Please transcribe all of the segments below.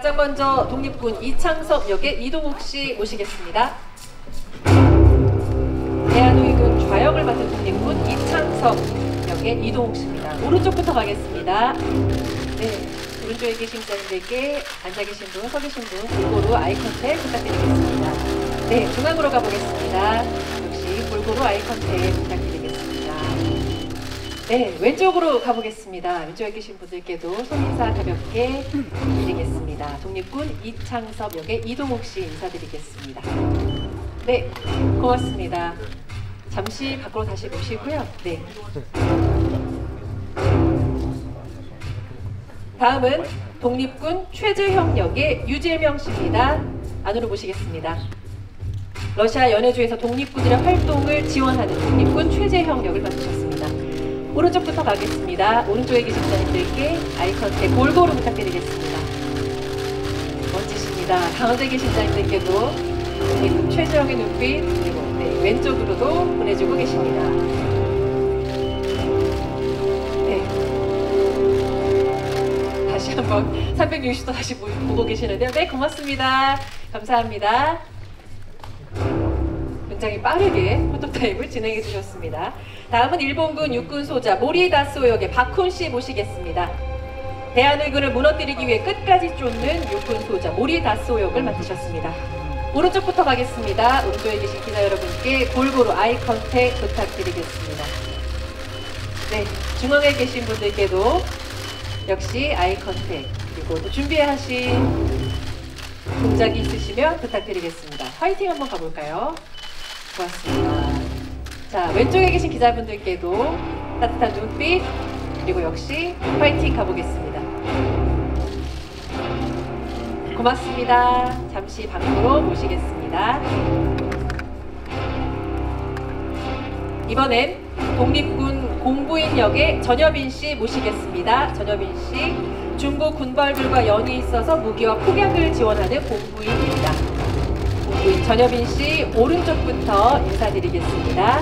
가장 먼저 독립군 이창섭 역의 이동욱 씨 모시겠습니다. 대한우이군 좌역을 맡은 독립군 이창섭 역의 이동욱 씨입니다. 오른쪽부터 가겠습니다. 네, 오른쪽에 계신 자님들께 앉아 계신 분, 서 계신 분 골고루 아이 컨택 부탁드리겠습니다. 네, 중앙으로 가보겠습니다. 역시 골고루 아이 컨택 부탁드리겠습니다. 네, 왼쪽으로 가보겠습니다. 왼쪽에 계신 분들께도 손인사 가볍게 드리겠습니다. 독립군 이창섭 역의 이동욱 씨 인사드리겠습니다. 네, 고맙습니다. 잠시 밖으로 다시 모시고요. 네. 다음은 독립군 최재형 역의 유재명 씨입니다. 안으로 모시겠습니다. 러시아 연해주에서 독립군들의 활동을 지원하는 독립군 최재형 역을 맡으셨습니다. 오른쪽부터 가겠습니다. 오른쪽에 계신 자님들께 아이 컨택 골고루 부탁드리겠습니다. 멋지십니다. 가운데 계신 자님들께도 독립군 최재형의 눈빛 그리고 네, 왼쪽으로도 보내주고 계십니다. 네. 다시 한번 360도 다시 보고 계시는데요. 네, 고맙습니다. 감사합니다. 굉장히 빠르게 포토타임을 진행해 주셨습니다. 다음은 일본군 육군 소자 모리다소 역의 박훈 씨 모시겠습니다. 대한의군을 무너뜨리기 위해 끝까지 쫓는 육군 소자 모리다소 역을 맡으셨습니다. 오른쪽부터 가겠습니다. 오른쪽에 계신 기자 여러분께 골고루 아이 컨택 부탁드리겠습니다. 네, 중앙에 계신 분들께도 역시 아이 컨택 그리고 또 준비하신 동작이 있으시면 부탁드리겠습니다. 화이팅 한번 가볼까요? 고맙습니다. 자, 왼쪽에 계신 기자분들께도 따뜻한 눈빛 그리고 역시 화이팅 가보겠습니다. 고맙습니다. 잠시 밖으로 모시겠습니다. 이번엔 독립군 공부인 역의 전여빈 씨 모시겠습니다. 전여빈 씨, 중국 군벌들과 연이 있어서 무기와 폭약을 지원하는 공부인입니다. 공부인 전여빈 씨 오른쪽부터 인사드리겠습니다.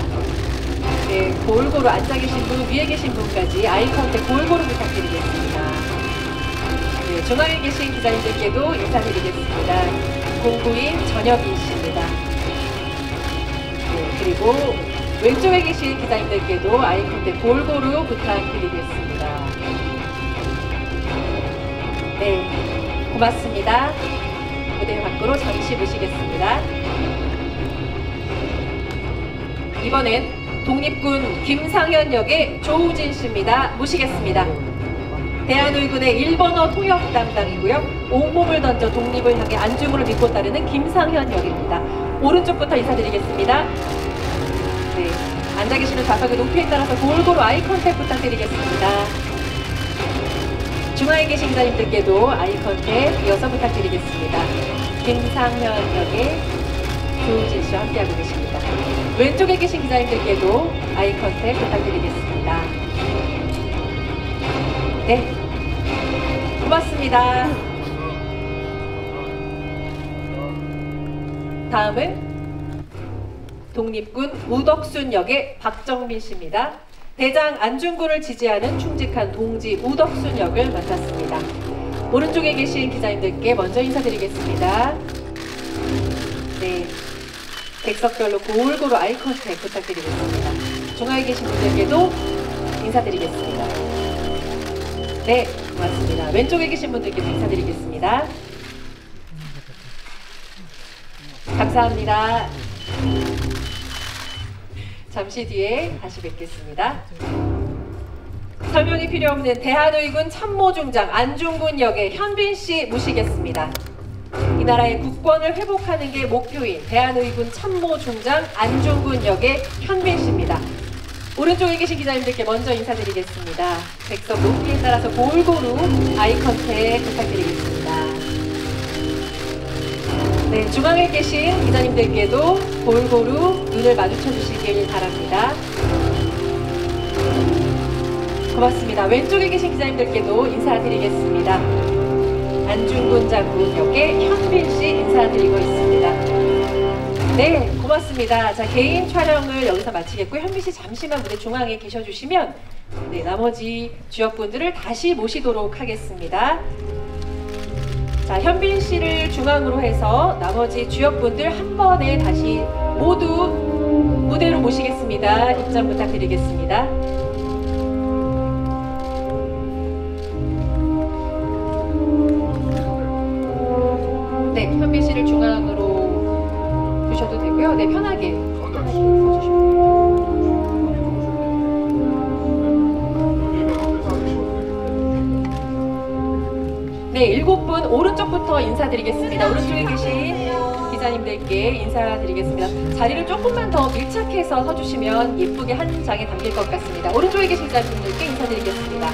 네, 골고루 앉아 계신 분, 위에 계신 분까지 아이 컨택 골고루 부탁드리겠습니다. 네, 중앙에 계신 기자님들께도 인사드리겠습니다. 공부인 전여빈 씨입니다. 네, 그리고 왼쪽에 계신 기자님들께도 아이 컨택 골고루 부탁드리겠습니다. 네, 고맙습니다. 무대 밖으로 잠시 모시겠습니다. 이번엔 독립군 김상현 역의 조우진 씨입니다. 모시겠습니다. 대한의군의 1번어 통역 담당이고요. 온몸을 던져 독립을 향해 안중으로 믿고 따르는 김상현 역입니다. 오른쪽부터 인사드리겠습니다. 네, 앉아 계시는 좌석의 높이에 따라서 골고루 아이 컨택 부탁드리겠습니다. 중앙에 계신 기자님들께도 아이 컨택 이어서 부탁드리겠습니다. 김상현 역의 조우진 씨와 함께하고 계십니다. 왼쪽에 계신 기자님들께도 아이 컨택 부탁드리겠습니다. 네, 고맙습니다. 다음은 독립군 우덕순 역의 박정민 씨입니다. 대장 안중근을 지지하는 충직한 동지 우덕순 역을 맡았습니다. 오른쪽에 계신 기자님들께 먼저 인사드리겠습니다. 네, 객석별로 골고루 아이 컨택 부탁드리겠습니다. 중앙에 계신 분들께도 인사드리겠습니다. 네, 고맙습니다. 왼쪽에 계신 분들께도 인사드리겠습니다. 감사합니다. 잠시 뒤에 다시 뵙겠습니다. 설명이 필요 없는 대한의군 참모중장 안중근 역의 현빈 씨 모시겠습니다. 이 나라의 국권을 회복하는 게 목표인 대한의군 참모중장 안중근 역의 현빈 씨입니다. 오른쪽에 계신 기자님들께 먼저 인사드리겠습니다. 객석 높이에 따라서 골고루 아이 컨택 부탁드리겠습니다. 네, 중앙에 계신 기자님들께도 골고루 눈을 마주쳐 주시길 바랍니다. 고맙습니다. 왼쪽에 계신 기자님들께도 인사드리겠습니다. 안중근 장군 역의 현빈 씨 인사드리고 있습니다. 네, 고맙습니다. 자, 개인 촬영을 여기서 마치겠고요. 현빈 씨 잠시만 무대 중앙에 계셔주시면 네, 나머지 주역분들을 다시 모시도록 하겠습니다. 자, 현빈 씨를 중앙으로 해서 나머지 주역분들 한 번에 다시 모두 무대로 모시겠습니다. 입장 부탁드리겠습니다. 네, 현빈 씨를 중앙으로 두셔도 되고요. 네, 편하게 서주시면 돼요. 네, 7분 오른쪽부터 인사드리겠습니다. 오른쪽에 계신 기자님들께 인사드리겠습니다. 자리를 조금만 더 밀착해서 서주시면 예쁘게 한 장에 담길 것 같습니다. 오른쪽에 계신 기자님들께 인사드리겠습니다.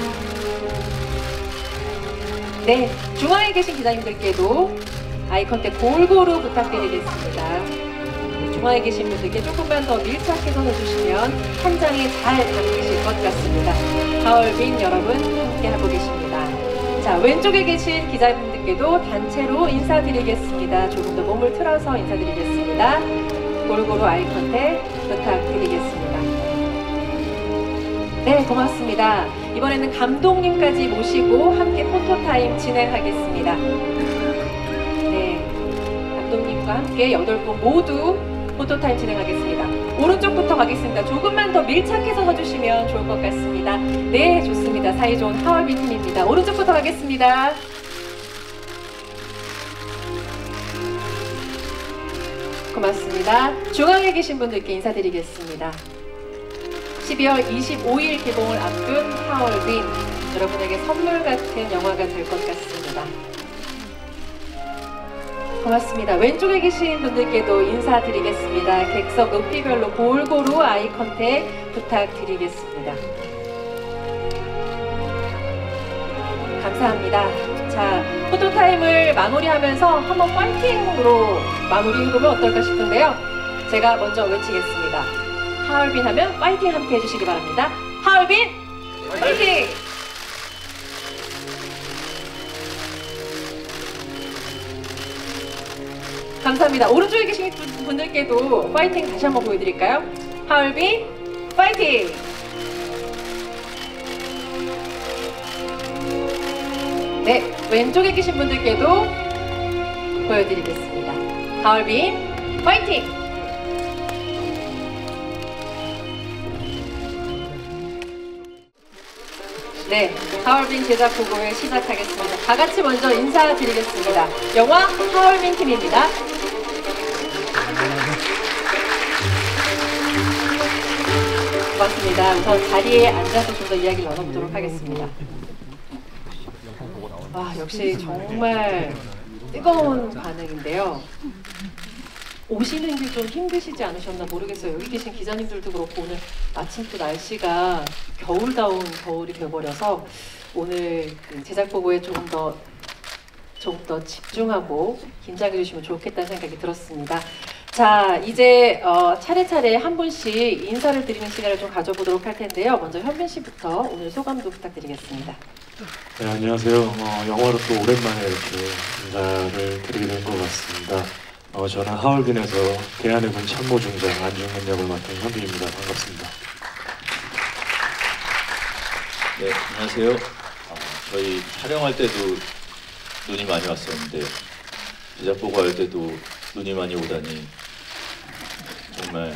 네, 중앙에 계신 기자님들께도 아이 컨택 골고루 부탁드리겠습니다. 중앙에 계신 분들께 조금만 더 밀착해서 서주시면 한 장에 잘 담기실 것 같습니다. 하얼빈 여러분 함께하고 계십니다. 자, 왼쪽에 계신 기자분들께도 단체로 인사드리겠습니다. 조금 더 몸을 틀어서 인사드리겠습니다. 골고루 아이 컨택 부탁드리겠습니다. 네, 고맙습니다. 이번에는 감독님까지 모시고 함께 포토타임 진행하겠습니다. 네, 감독님과 함께 8분 모두 포토타임 진행하겠습니다. 오른쪽부터 가겠습니다. 조금만 더 밀착해서 서주시면 좋을 것 같습니다. 네, 좋습니다. 사이좋은 하얼빈 팀입니다. 오른쪽부터 가겠습니다. 고맙습니다. 중앙에 계신 분들께 인사드리겠습니다. 12월 25일 개봉을 앞둔 하얼빈, 여러분에게 선물 같은 영화가 될 것 같습니다. 고맙습니다. 왼쪽에 계신 분들께도 인사드리겠습니다. 객석 높이별로 골고루 아이 컨택 부탁드리겠습니다. 감사합니다. 자, 포토타임을 마무리하면서 한번 파이팅으로 마무리해보면 어떨까 싶은데요. 제가 먼저 외치겠습니다. 하얼빈 하면 파이팅 함께 해주시기 바랍니다. 하얼빈 파이팅! 감사합니다. 오른쪽에 계신 분들께도 파이팅 다시 한번 보여드릴까요? 하얼빈 파이팅! 네, 왼쪽에 계신 분들께도 보여드리겠습니다. 하얼빈 파이팅! 네, 하얼빈 제작 보고회 시작하겠습니다. 다 같이 먼저 인사드리겠습니다. 영화 하얼빈 팀입니다. 고맙습니다. 우선 자리에 앉아서 좀 더 이야기를 나눠보도록 하겠습니다. 와, 역시 정말 뜨거운 반응인데요. 오시는 길 좀 힘드시지 않으셨나 모르겠어요. 여기 계신 기자님들도 그렇고 오늘 마침 또 날씨가 겨울다운 겨울이 돼버려서 오늘 그 제작 보고에 조금 더 집중하고 긴장해 주시면 좋겠다는 생각이 들었습니다. 자, 이제 차례차례 한 분씩 인사를 드리는 시간을 좀 가져보도록 할 텐데요. 먼저 현빈 씨부터 오늘 소감도 부탁드리겠습니다. 네, 안녕하세요. 영화로 또 오랜만에 이렇게 인사를 드리게 된 것 같습니다. 저는 하얼빈에서 대한의 군 참모중장 안중근 역을 맡은 현빈입니다. 반갑습니다. 네, 안녕하세요. 저희 촬영할 때도 눈이 많이 왔었는데 제작 보고할 때도 눈이 많이 오다니 정말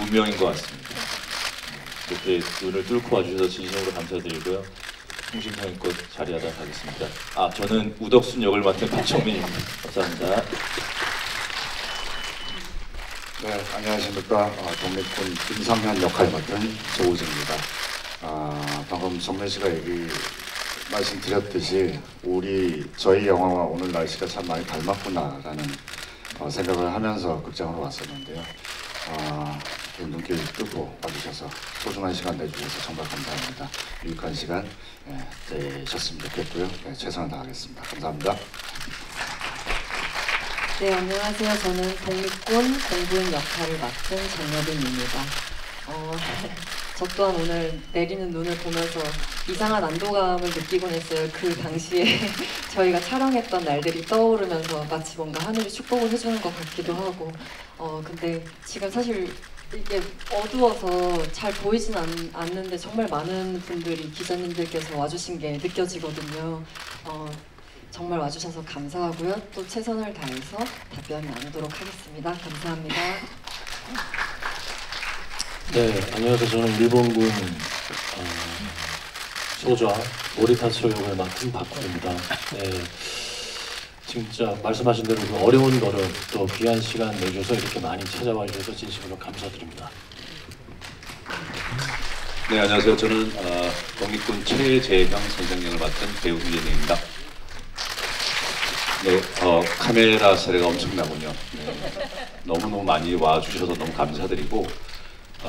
운명인 것 같습니다. 이렇게 눈을 뚫고 와주셔서 진심으로 감사드리고요. 성심성의껏 자리하도록 하겠습니다. 저는 우덕순 역을 맡은 박정민입니다. 감사합니다. 네, 안녕하십니까. 독립군 김상현 역할 맡은 조우진입니다. 방금 정민 씨가 말씀드렸듯이 저희 영화와 오늘 날씨가 참 많이 닮았구나라는 생각을 하면서 극장으로 왔었는데요. 눈길 뜨고 와주셔서 소중한 시간 내주셔서 정말 감사합니다. 유익한 시간 되셨으면 좋겠고요. 최선을 다하겠습니다. 감사합니다. 네, 안녕하세요. 저는 독립군 공군 역할을 맡은 정여빈입니다. 저 또한 오늘 내리는 눈을 보면서 이상한 안도감을 느끼곤 했어요. 그 당시에 저희가 촬영했던 날들이 떠오르면서 마치 뭔가 하늘이 축복을 해주는 것 같기도 하고 근데 지금 사실 이게 어두워서 잘 보이진 않는데 정말 많은 분들이 기자님들께서 와주신 게 느껴지거든요. 정말 와주셔서 감사하고요. 또 최선을 다해서 답변 나누도록 하겠습니다. 감사합니다. 네, 안녕하세요. 저는 일본군 소좌 모리타스 역을 맡은 박훈입니다. 네, 진짜 말씀하신 대로 그 어려운 거를 또 귀한 시간 내주셔서 이렇게 많이 찾아와 주셔서 진심으로 감사드립니다. 네, 안녕하세요. 저는 독립군 최재형 선생님을 맡은 배우 유예민입니다. 네, 카메라 세례가 엄청나군요. 네, 너무너무 많이 와주셔서 너무 감사드리고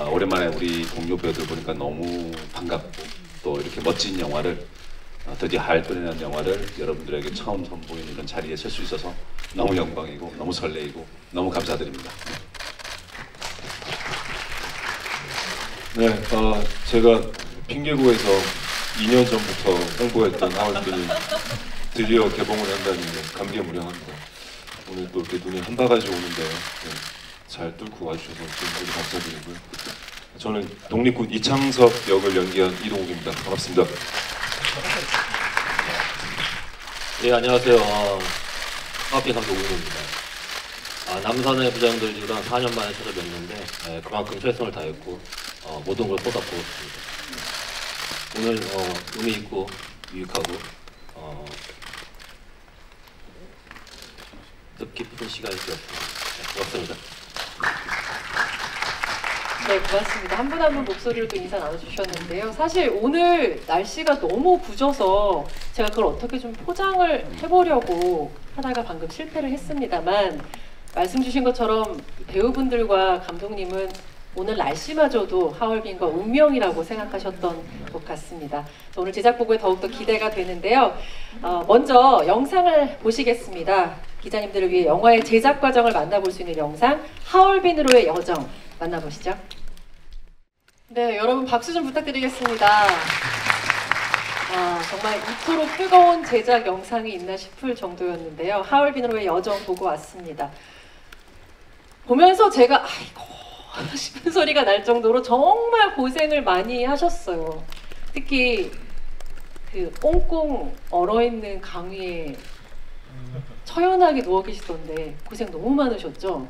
오랜만에 우리 동료 배우들 보니까 너무 반갑고 또 이렇게 멋진 영화를 드디어 할거리라는 영화를 여러분들에게 처음 선보이는 이런 자리에 설 수 있어서 너무 영광이고 너무 설레이고 너무 감사드립니다. 네, 제가 핑계고에서 2년 전부터 홍보했던 하얼빈이 드디어 개봉을 한다니 감개무량합니다. 오늘 또 이렇게 눈이 한 바가지 오는데 잘 뚫고 와주셔서 진심으로 감사드리고요. 저는 독립군 이창섭 역을 연기한 이동욱입니다. 반갑습니다. 네, 안녕하세요. 하얼빈 감독 우문입니다. 남산의 부장들이랑 4년 만에 찾아뵙는데 그만큼 최선을 다했고 모든 걸 쏟아부었습니다. 오늘 의미 있고 유익하고 뜻깊은 시간이 되었습니다. 네, 고맙습니다. 네, 고맙습니다. 한 분 한 분 목소리로 또 인사 나눠주셨는데요. 사실 오늘 날씨가 너무 굳어서 제가 그걸 어떻게 좀 포장을 해보려고 하다가 방금 실패를 했습니다만 말씀 주신 것처럼 배우분들과 감독님은 오늘 날씨마저도 하얼빈과 운명이라고 생각하셨던 것 같습니다. 오늘 제작 보고에 더욱더 기대가 되는데요. 먼저 영상을 보시겠습니다. 기자님들을 위해 영화의 제작 과정을 만나볼 수 있는 영상 하얼빈으로의 여정 만나보시죠. 네, 여러분 박수 좀 부탁드리겠습니다. 정말 이토록 뜨거운 제작 영상이 있나 싶을 정도였는데요. 하얼빈으로의 여정 보고 왔습니다. 보면서 제가 아이고 싶은 소리가 날 정도로 정말 고생을 많이 하셨어요. 특히 그 꽁꽁 얼어있는 강위에 처연하게 누워 계시던데 고생 너무 많으셨죠?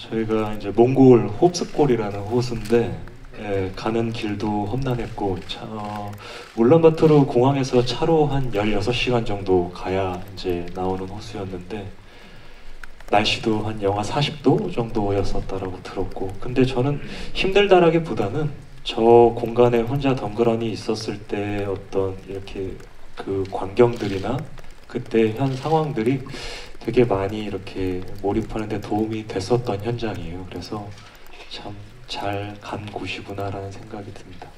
저희가 이제 몽골 홉스골이라는 호수인데 가는 길도 험난했고 울란바토르 공항에서 차로 한 16시간 정도 가야 이제 나오는 호수였는데 날씨도 한 영하 40도 정도였었다라고 들었고 근데 저는 힘들다라기보다는 저 공간에 혼자 덩그러니 있었을 때 어떤 이렇게 그 광경들이나 그때 현 상황들이 되게 많이 이렇게 몰입하는 데 도움이 됐었던 현장이에요. 그래서 참 잘 간 곳이구나라는 생각이 듭니다.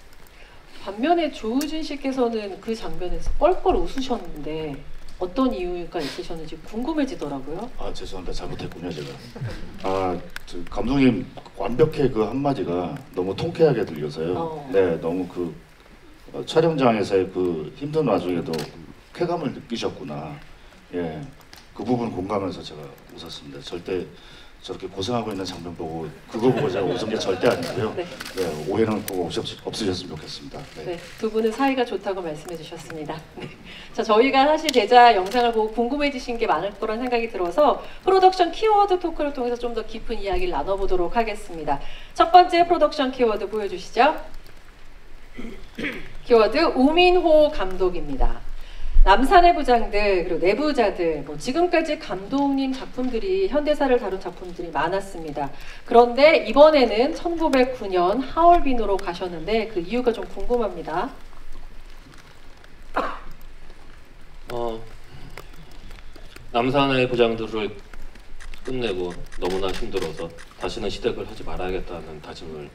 반면에 조우진 씨께서는 그 장면에서 뻘뻘 웃으셨는데 어떤 이유가 있으셨는지 궁금해지더라고요. 죄송합니다. 잘못했군요 제가. 감독님 완벽해 그 한마디가 너무 통쾌하게 들려서요. 네, 너무 그 촬영장에서의 그 힘든 와중에도 쾌감을 느끼셨구나. 예, 그 부분 공감해서 제가 웃었습니다. 절대 저렇게 고생하고 있는 장면 보고 그거 보고 제가 웃은 게 절대 아니고요. 네. 네, 오해는 꼭 없으셨으면 좋겠습니다. 네. 네, 두 분은 사이가 좋다고 말씀해 주셨습니다. 네. 자, 저희가 사실 제작 영상을 보고 궁금해지신 게 많을 거란 생각이 들어서 프로덕션 키워드 토크를 통해서 좀 더 깊은 이야기를 나눠보도록 하겠습니다. 첫 번째 프로덕션 키워드 보여주시죠. 키워드 우민호 감독입니다. 남산의 부장들 그리고 내부자들 지금까지 감독님 작품들이 현대사를 다룬 작품들이 많았습니다. 그런데 이번에는 1909년 하얼빈으로 가셨는데 그 이유가 좀 궁금합니다. 남산의 부장들을 끝내고 너무나 힘들어서 다시는 시댁을 하지 말아야겠다는 다짐을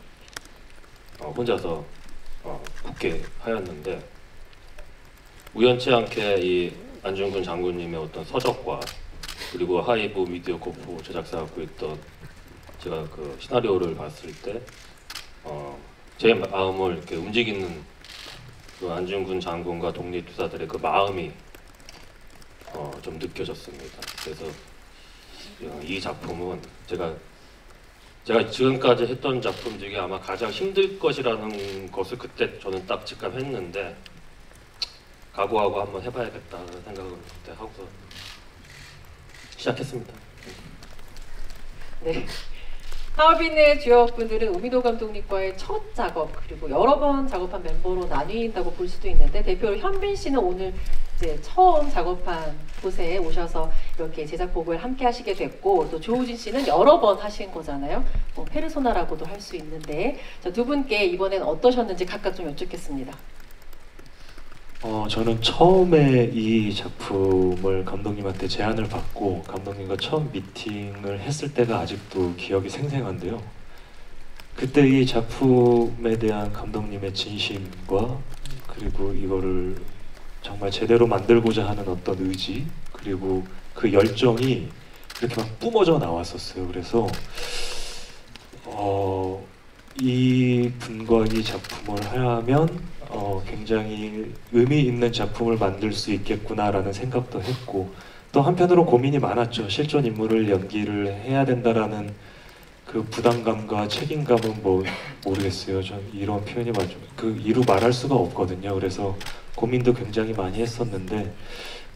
혼자서 굳게 하였는데 우연치 않게 이 안중근 장군님의 어떤 서적과 그리고 하이브 미디어 코프 제작사가 구했던 제가 그 시나리오를 봤을 때 제 마음을 이렇게 움직이는 그 안중근 장군과 독립투사들의 그 마음이 좀 느껴졌습니다. 그래서 이 작품은 제가 지금까지 했던 작품 중에 아마 가장 힘들 것이라는 것을 그때 저는 딱 직감했는데 각오하고 한번 해봐야겠다는 생각을 그때 하고서 시작했습니다. 네. 하얼빈의 주역분들은 우민호 감독님과의 첫 작업 그리고 여러 번 작업한 멤버로 나뉜다고 볼 수도 있는데 대표로 현빈 씨는 오늘 이제 처음 작업한 곳에 오셔서 이렇게 제작복을 함께 하시게 됐고 또 조우진 씨는 여러 번 하신 거잖아요. 뭐 페르소나라고도 할 수 있는데 두 분께 이번엔 어떠셨는지 각각 좀 여쭙겠습니다. 저는 처음에 이 작품을 감독님한테 제안을 받고 감독님과 처음 미팅을 했을 때가 아직도 기억이 생생한데요. 그때 이 작품에 대한 감독님의 진심과 그리고 이거를 정말 제대로 만들고자 하는 어떤 의지 그리고 그 열정이 이렇게 막 뿜어져 나왔었어요. 그래서 이 분과 이 작품을 하면 굉장히 의미 있는 작품을 만들 수 있겠구나라는 생각도 했고 또 한편으로 고민이 많았죠. 실존 인물을 연기를 해야 된다라는 그 부담감과 책임감은 뭐 모르겠어요. 전 이런 표현이 맞죠. 그 이루 말할 수가 없거든요. 그래서 고민도 굉장히 많이 했었는데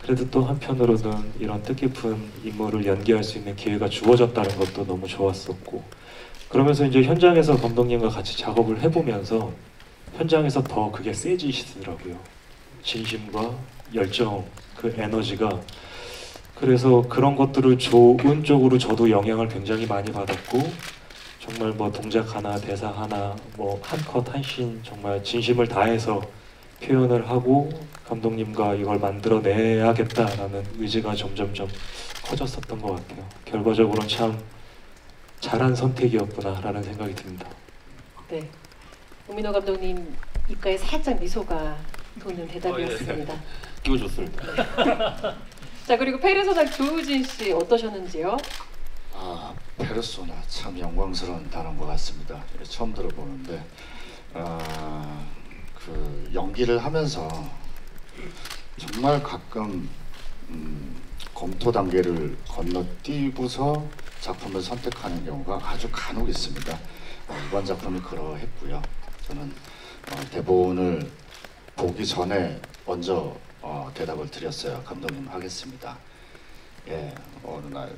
그래도 또 한편으로는 이런 뜻깊은 인물을 연기할 수 있는 기회가 주어졌다는 것도 너무 좋았었고 그러면서 이제 현장에서 감독님과 같이 작업을 해보면서 현장에서 더 그게 세지시더라고요. 진심과 열정, 그 에너지가. 그래서 그런 것들을 좋은 쪽으로 저도 영향을 굉장히 많이 받았고 정말 뭐 동작 하나, 대사 하나, 뭐 한 컷, 한 씬 정말 진심을 다해서 표현을 하고 감독님과 이걸 만들어내야겠다라는 의지가 점점점 커졌었던 것 같아요. 결과적으로는 참 잘한 선택이었구나라는 생각이 듭니다. 네. 우민호 감독님 입가에 살짝 미소가 도는 대답이었습니다. 기분 좋습니다. 자 그리고 페르소나 조우진 씨 어떠셨는지요? 페르소나 참 영광스러운 단어인 것 같습니다. 처음 들어보는데 그 연기를 하면서 정말 가끔 검토 단계를 건너뛰고서 작품을 선택하는 경우가 아주 간혹 있습니다. 이번 작품이 그러했고요. 저는 대본을 보기 전에 먼저 대답을 드렸어요. 감독님 하겠습니다. 예, 어느 날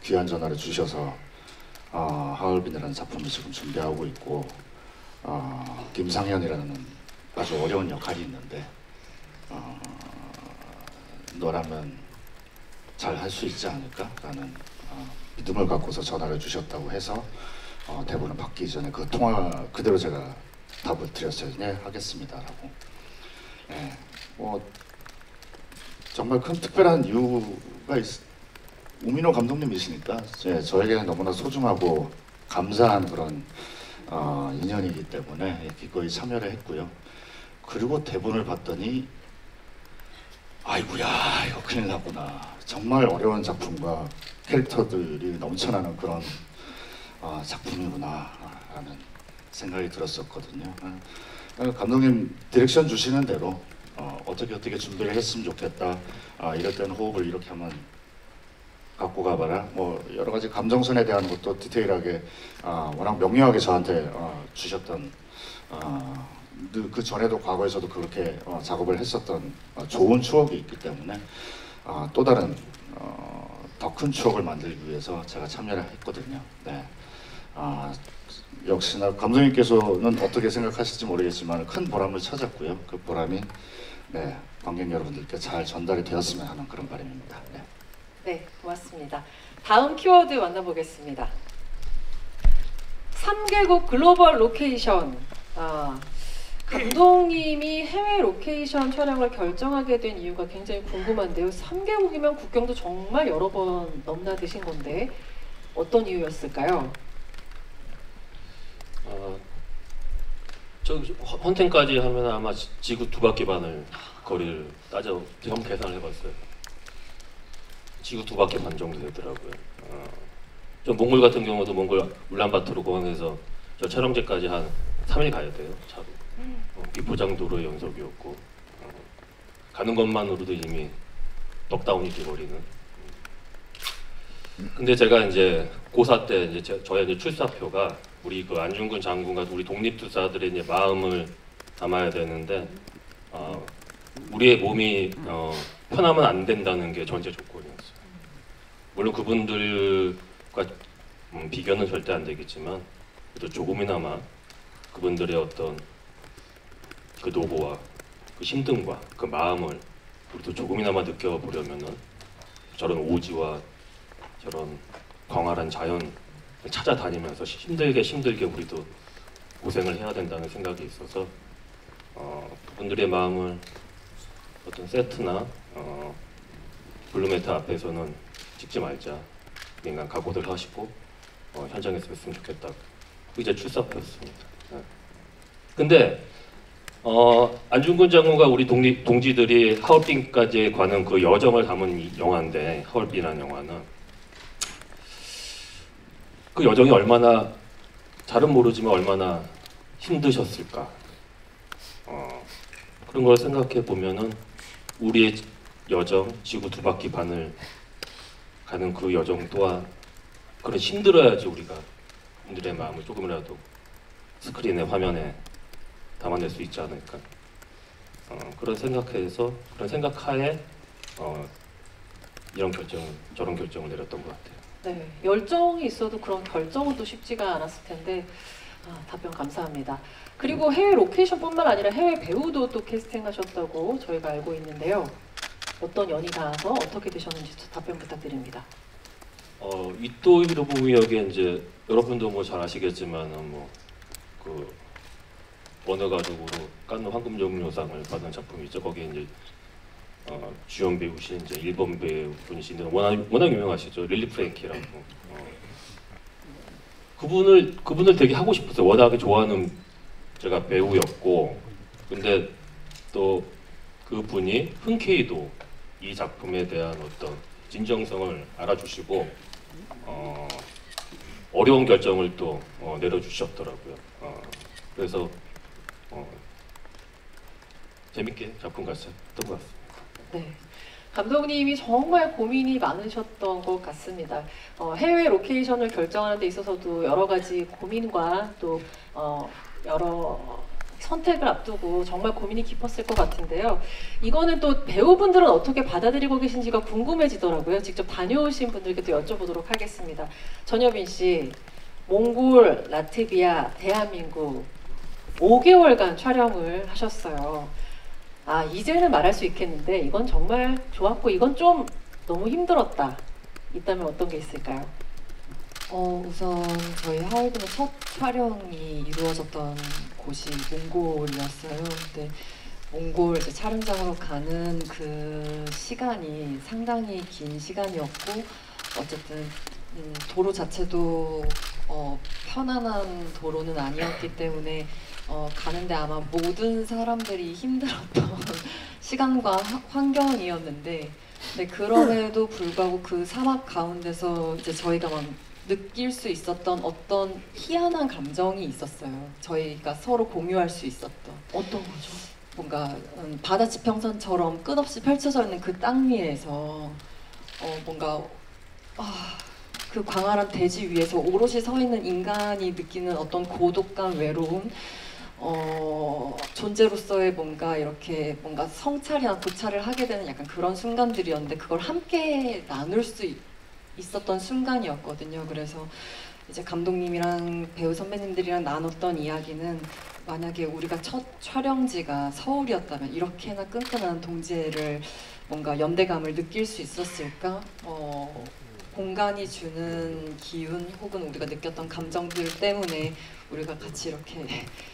귀한 전화를 주셔서 하얼빈이라는 작품을 지금 준비하고 있고 김상현이라는 아주 어려운 역할이 있는데 너라면 잘 할 수 있지 않을까라는 믿음을 갖고서 전화를 주셨다고 해서 대본을 받기 전에 그 통화 그대로 제가 답을 드렸어요. 네, 하겠습니다라고. 네, 뭐 정말 큰 특별한 이유가 우민호 감독님이시니까 저에게는 너무나 소중하고 감사한 그런 인연이기 때문에 기꺼이 참여를 했고요. 그리고 대본을 봤더니 아이고야 이거 큰일 났구나. 정말 어려운 작품과 캐릭터들이 넘쳐나는 그런 작품이구나 라는 생각이 들었었거든요. 감독님 디렉션 주시는 대로 어떻게 준비를 했으면 좋겠다. 이럴 때는 호흡을 이렇게 하면 갖고 가봐라. 뭐 여러 가지 감정선에 대한 것도 디테일하게 워낙 명료하게 저한테 주셨던 그 전에도 과거에서도 그렇게 작업을 했었던 좋은 추억이 있기 때문에 또 다른 더 큰 추억을 만들기 위해서 제가 참여를 했거든요. 네. 역시나 감독님께서는 어떻게 생각하실지 모르겠지만 큰 보람을 찾았고요. 그 보람이 네, 관객 여러분들께 잘 전달이 되었으면 하는 그런 바람입니다. 네. 네, 고맙습니다. 다음 키워드 만나보겠습니다. 3개국 글로벌 로케이션. 감독님이 해외 로케이션 촬영을 결정하게 된 이유가 굉장히 궁금한데요. 3개국이면 국경도 정말 여러 번 넘나드신 건데 어떤 이유였을까요? 저 헌팅까지 하면 아마 지구 2바퀴 반을 거리를 따져 좀 계산을 해봤어요. 지구 2바퀴 반 정도 되더라고요. 저 몽골 같은 경우도 몽골 울란바토르 공항에서 저 촬영지까지 한 3일 가야 돼요, 차로. 비포장도로 연속이었고 가는 것만으로도 이미 넉다운이 돼버리는. 근데 제가 이제 고사 때 이제 저의 이제 출사표가 우리 그 안중근 장군과 우리 독립투사들의 이제 마음을 담아야 되는데 우리의 몸이 편하면 안 된다는 게 전제 조건이었어요. 물론 그분들과 비교는 절대 안 되겠지만 그래도 조금이나마 그분들의 어떤 그 노고와 그 힘듦과 그 마음을 우리도 조금이나마 느껴보려면은 저런 오지와 저런 광활한 자연 찾아다니면서 힘들게 우리도 고생을 해야 된다는 생각이 있어서 그분들의 마음을 어떤 세트나 블루메타 앞에서는 찍지 말자, 그냥 각오들 하시고 현장에서 했으면 좋겠다. 그게 출사표였습니다. 네. 근데 안중근 장군과 우리 동지들이 하얼빈까지 가는 그 여정을 담은 이 영화인데, 하얼빈이라는 영화는 그 여정이 얼마나, 잘은 모르지만 얼마나 힘드셨을까. 그런 걸 생각해 보면은 우리의 여정, 지구 2바퀴 반을 가는 그 여정 또한 그런 힘들어야지 우리가 분들의 마음을 조금이라도 스크린의 화면에 담아낼 수 있지 않을까. 그런 생각하에 저런 결정을 내렸던 것 같아요. 네, 열정이 있어도 그런 결정은 또 쉽지가 않았을 텐데 답변 감사합니다. 그리고 해외 로케이션뿐만 아니라 해외 배우도 또 캐스팅하셨다고 저희가 알고 있는데요. 어떤 연이 닿아서 어떻게 되셨는지 답변 부탁드립니다. 이토 히로부미 역에 이제 여러분도 뭐 잘 아시겠지만은 그 어느 가족으로 칸느 황금종려상을 받은 작품이죠. 거기에 이제 주연 배우신 이제 일본 배우분이신데 워낙 유명하시죠. 릴리 프랭키라고. 그분을 되게 하고 싶었어요. 워낙에 좋아하는 제가 배우였고, 근데 또 그분이 흔쾌히도 이 작품에 대한 어떤 진정성을 알아주시고 어려운 결정을 또 내려주셨더라고요. 그래서 재밌게 작품 같이 했던 것 같습니다. 네, 감독님이 정말 고민이 많으셨던 것 같습니다. 해외 로케이션을 결정하는 데 있어서도 여러 가지 고민과 또 여러 선택을 앞두고 정말 고민이 깊었을 것 같은데요. 이거는 또 배우분들은 어떻게 받아들이고 계신지가 궁금해지더라고요. 직접 다녀오신 분들께 또 여쭤보도록 하겠습니다. 전여빈 씨, 몽골, 라트비아, 대한민국 5개월간 촬영을 하셨어요. 이제는 말할 수 있겠는데 이건 정말 좋았고 이건 좀 너무 힘들었다. 있다면 어떤 게 있을까요? 우선 저희 하얼빈의 첫 촬영이 이루어졌던 곳이 몽골이었어요. 근데 몽골 이제 촬영장으로 가는 그 시간이 상당히 긴 시간이었고, 어쨌든 도로 자체도 편안한 도로는 아니었기 때문에 가는데 아마 모든 사람들이 힘들었던 시간과 환경이었는데, 근데 그럼에도 불구하고 그 사막 가운데서 이제 저희가 막 느낄 수 있었던 어떤 희한한 감정이 있었어요. 저희가 서로 공유할 수 있었던. 어떤 거죠? 뭔가 바다 지평선처럼 끝없이 펼쳐져 있는 그 땅 위에서 뭔가 그 광활한 대지 위에서 오롯이 서 있는 인간이 느끼는 어떤 고독감, 외로움, 존재로서의 뭔가 이렇게 뭔가 성찰이나 고찰을 하게 되는 약간 그런 순간들이었는데, 그걸 함께 나눌 수 있었던 순간이었거든요. 그래서 이제 감독님이랑 배우 선배님들이랑 나눴던 이야기는, 만약에 우리가 첫 촬영지가 서울이었다면 이렇게나 끈끈한 동지애를 뭔가 연대감을 느낄 수 있었을까? 공간이 주는 기운 혹은 우리가 느꼈던 감정들 때문에 우리가 같이 이렇게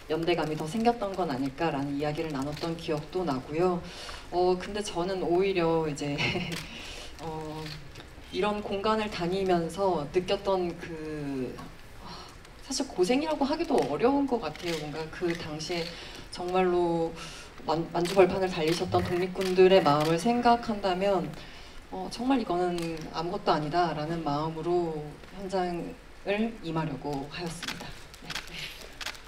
연대감이 더 생겼던 건 아닐까라는 이야기를 나눴던 기억도 나고요. 근데 저는 오히려 이제 이런 공간을 다니면서 느꼈던 사실 고생이라고 하기도 어려운 것 같아요. 뭔가 그 당시에 정말로 만주벌판을 달리셨던 독립군들의 마음을 생각한다면 정말 이거는 아무것도 아니다라는 마음으로 현장을 임하려고 하였습니다. 네.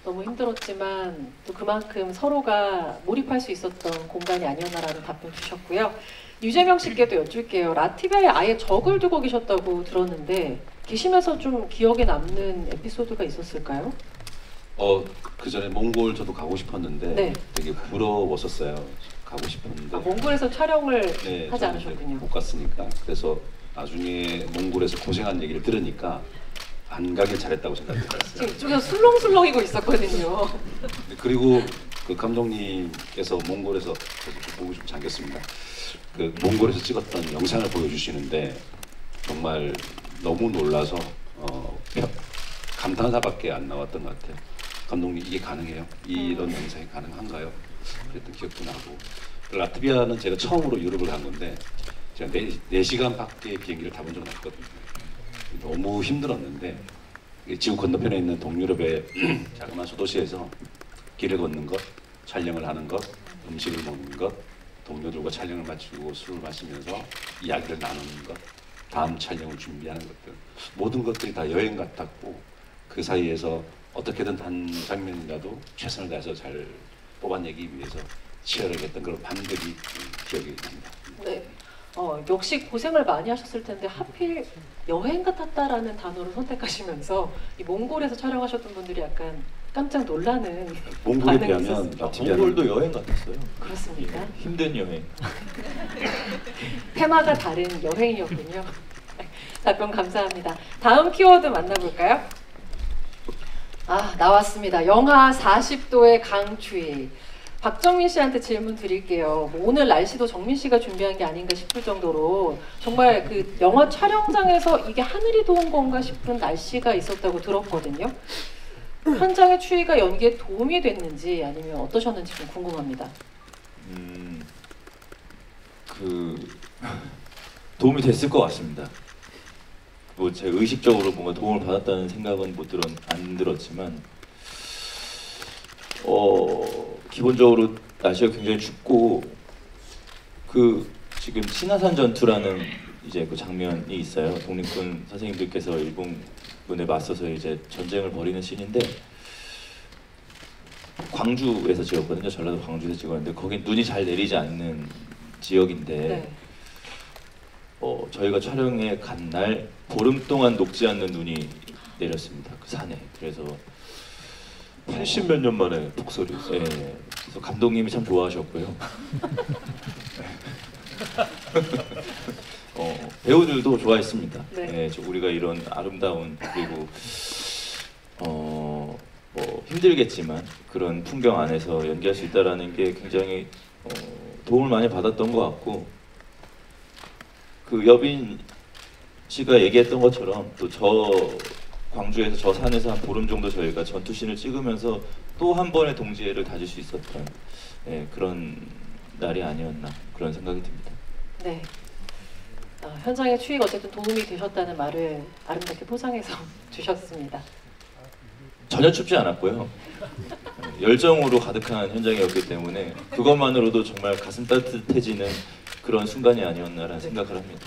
너무 힘들었지만 또 그만큼 서로가 몰입할 수 있었던 공간이 아니었나라는 답변 주셨고요. 유재명 씨께도 여쭐게요. 라트비아에 아예 적을 두고 계셨다고 들었는데 계시면서 좀 기억에 남는 에피소드가 있었을까요? 그 전에 몽골 저도 가고 싶었는데 네. 되게 부러웠었어요. 가고 싶었는데 몽골에서 촬영을 네, 하지 저는 이제 않으셨군요. 못 갔으니까. 그래서 나중에 몽골에서 고생한 얘기를 들으니까 안 가길 잘했다고 생각했어요. 지금 이쪽에서 술렁술렁이고 있었거든요. 그리고 그 감독님께서 몽골에서 보고 좀 잠겼습니다. 그 몽골에서 찍었던 영상을 보여주시는데 정말 너무 놀라서 감탄사밖에 안 나왔던 것 같아요. 감독님 이게 가능해요? 이런 영상이 가능한가요? 그랬던 기억도 나고. 라트비아는 제가 처음으로 유럽을 간 건데 제가 4시간밖에 비행기를 타본 적은 없거든요. 너무 힘들었는데 지구 건너편에 있는 동유럽의 자그마한 소도시에서 길을 걷는 것, 촬영을 하는 것, 음식을 먹는 것, 동료들과 촬영을 마치고 술을 마시면서 이야기를 나누는 것, 다음 촬영을 준비하는 것들, 모든 것들이 다 여행 같았고 그 사이에서 어떻게든 한 장면이라도 최선을 다해서 잘 뽑아내기 위해서 치열하게 했던 그런 밤들이 기억이 납니다. 네. 역시 고생을 많이 하셨을 텐데 하필 여행 같았다라는 단어를 선택하시면서 이 몽골에서 촬영하셨던 분들이 약간 깜짝 놀라는 몽골에 반응이 비하면 있었습니다. 라트비아는 몽골도 여행 같았어요. 그렇습니까? 힘든 여행. 테마가 다른 여행이었군요. 답변 감사합니다. 다음 키워드 만나볼까요? 나왔습니다. 영하 40도의 강추위. 박정민 씨한테 질문 드릴게요. 뭐 오늘 날씨도 정민 씨가 준비한 게 아닌가 싶을 정도로 정말 그 영화 촬영장에서 이게 하늘이 도운 건가 싶은 날씨가 있었다고 들었거든요. 현장의 추위가 연기에 도움이 됐는지 아니면 어떠셨는지 좀 궁금합니다. 도움이 됐을 것 같습니다. 뭐 제가 의식적으로 뭔가 도움을 받았다는 생각은 안 들었지만 기본적으로 날씨가 굉장히 춥고 지금 신화산 전투라는 이제 그 장면이 있어요. 독립군 선생님들께서 일본군에 맞서서 이제 전쟁을 벌이는 씬인데 광주에서 찍었거든요. 전라도 광주에서 찍었는데 거긴 눈이 잘 내리지 않는 지역인데 네. 저희가 촬영에 간 날 보름 동안 녹지 않는 눈이 내렸습니다. 그 산에. 그래서 80몇 년 만에 폭설이었어요. 네, 그래서 감독님이 참 좋아하셨고요. 배우들도 좋아했습니다. 네. 네, 우리가 이런 아름다운 그리고 뭐 힘들겠지만 그런 풍경 안에서 연기할 수 있다라는 게 굉장히 도움을 많이 받았던 것 같고 그 여빈 씨가 얘기했던 것처럼 또 광주에서 저 산에서 한 보름 정도 저희가 전투씬을 찍으면서 또 한 번의 동지애를 다질 수 있었던 그런 날이 아니었나 그런 생각이 듭니다. 네. 현장의 추위가 어쨌든 도움이 되셨다는 말을 아름답게 포장해서 주셨습니다. 전혀 춥지 않았고요. 열정으로 가득한 현장이었기 때문에 그것만으로도 정말 가슴 따뜻해지는 그런 순간이 아니었나라는 생각을 합니다.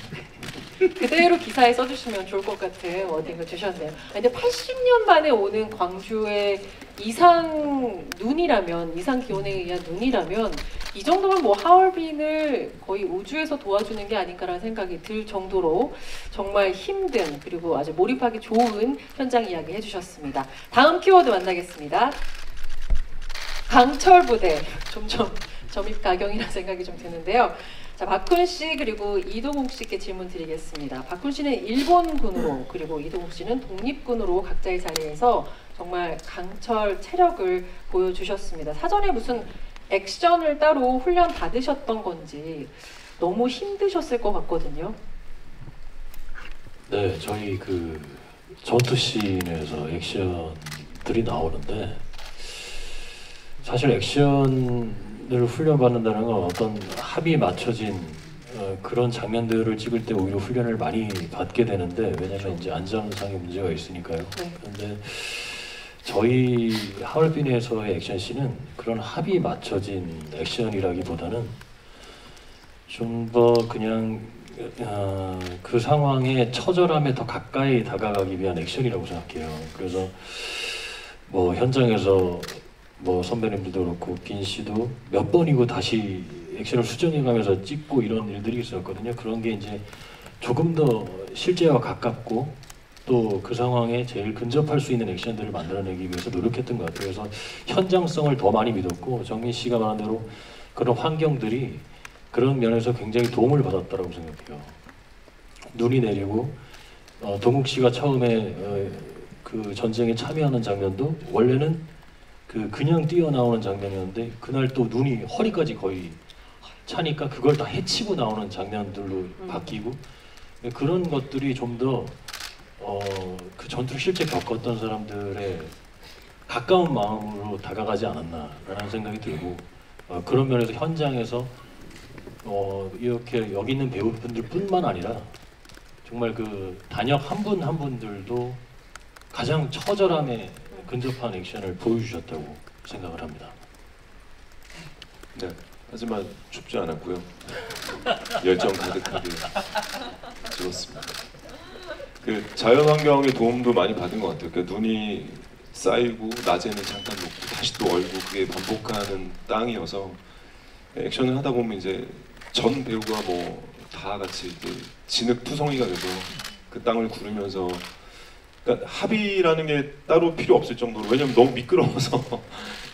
그대로 기사에 써주시면 좋을 것 같은 워딩을 주셨네요. 근데 80년 만에 오는 광주의 이상 기온에 의한 눈이라면 이 정도면 뭐 하얼빈을 거의 우주에서 도와주는 게 아닌가라는 생각이 들 정도로 정말 힘든 그리고 아주 몰입하기 좋은 현장 이야기 해주셨습니다. 다음 키워드 만나겠습니다. 강철 부대. 점점 점입가경이라는 생각이 좀 드는데요. 자, 박훈 씨 그리고 이동욱 씨께 질문 드리겠습니다. 박훈 씨는 일본군으로 그리고 이동욱 씨는 독립군으로 각자의 자리에서 정말 강철 체력을 보여주셨습니다. 사전에 무슨 액션을 따로 훈련 받으셨던 건지 너무 힘드셨을 것 같거든요. 네, 저희 그 전투씬에서 액션들이 나오는데 사실 액션을 훈련받는다는 건 어떤 합이 맞춰진 그런 장면들을 찍을 때 오히려 훈련을 많이 받게 되는데 왜냐면 이제 안전상의 문제가 있으니까요. 네. 그런데 저희 하얼빈에서의 액션씬은 그런 합이 맞춰진 액션이라기보다는 좀 더 그냥 그 상황의 처절함에 더 가까이 다가가기 위한 액션이라고 생각해요. 그래서 뭐 현장에서 뭐 선배님들도 그렇고 빈 씨도 몇 번이고 다시 액션을 수정해가면서 찍고 이런 일들이 있었거든요. 그런 게 이제 조금 더 실제와 가깝고 또 그 상황에 제일 근접할 수 있는 액션들을 만들어내기 위해서 노력했던 것 같아요. 그래서 현장성을 더 많이 믿었고 정민 씨가 말한 대로 그런 환경들이 그런 면에서 굉장히 도움을 받았다고 생각해요. 눈이 내리고 동국 씨가 처음에 그 전쟁에 참여하는 장면도 원래는 그냥 뛰어나오는 장면이었는데 그날 또 눈이 허리까지 거의 차니까 그걸 다 헤치고 나오는 장면들로 바뀌고 그런 것들이 좀 더 그 전투를 실제 겪었던 사람들의 가까운 마음으로 다가가지 않았나라는 생각이 들고 그런 면에서 현장에서 이렇게 여기 있는 배우분들뿐만 아니라 정말 그 단역 한 분 한 분들도 가장 처절함에 근접한 액션을 보여주셨다고 생각을 합니다. 네, 하지만 춥지 않았고요. 열정 가득하게 찍었습니다. 그 자연 환경의 도움도 많이 받은 것 같아요. 그러니까 눈이 쌓이고 낮에는 잠깐 녹고 다시 또 얼고 그게 반복하는 땅이어서 액션을 하다 보면 이제 전 배우가 뭐 다 같이 이제 진흙투성이가 돼서 그 땅을 구르면서 그러니까 합의라는 게 따로 필요 없을 정도로 왜냐면 너무 미끄러워서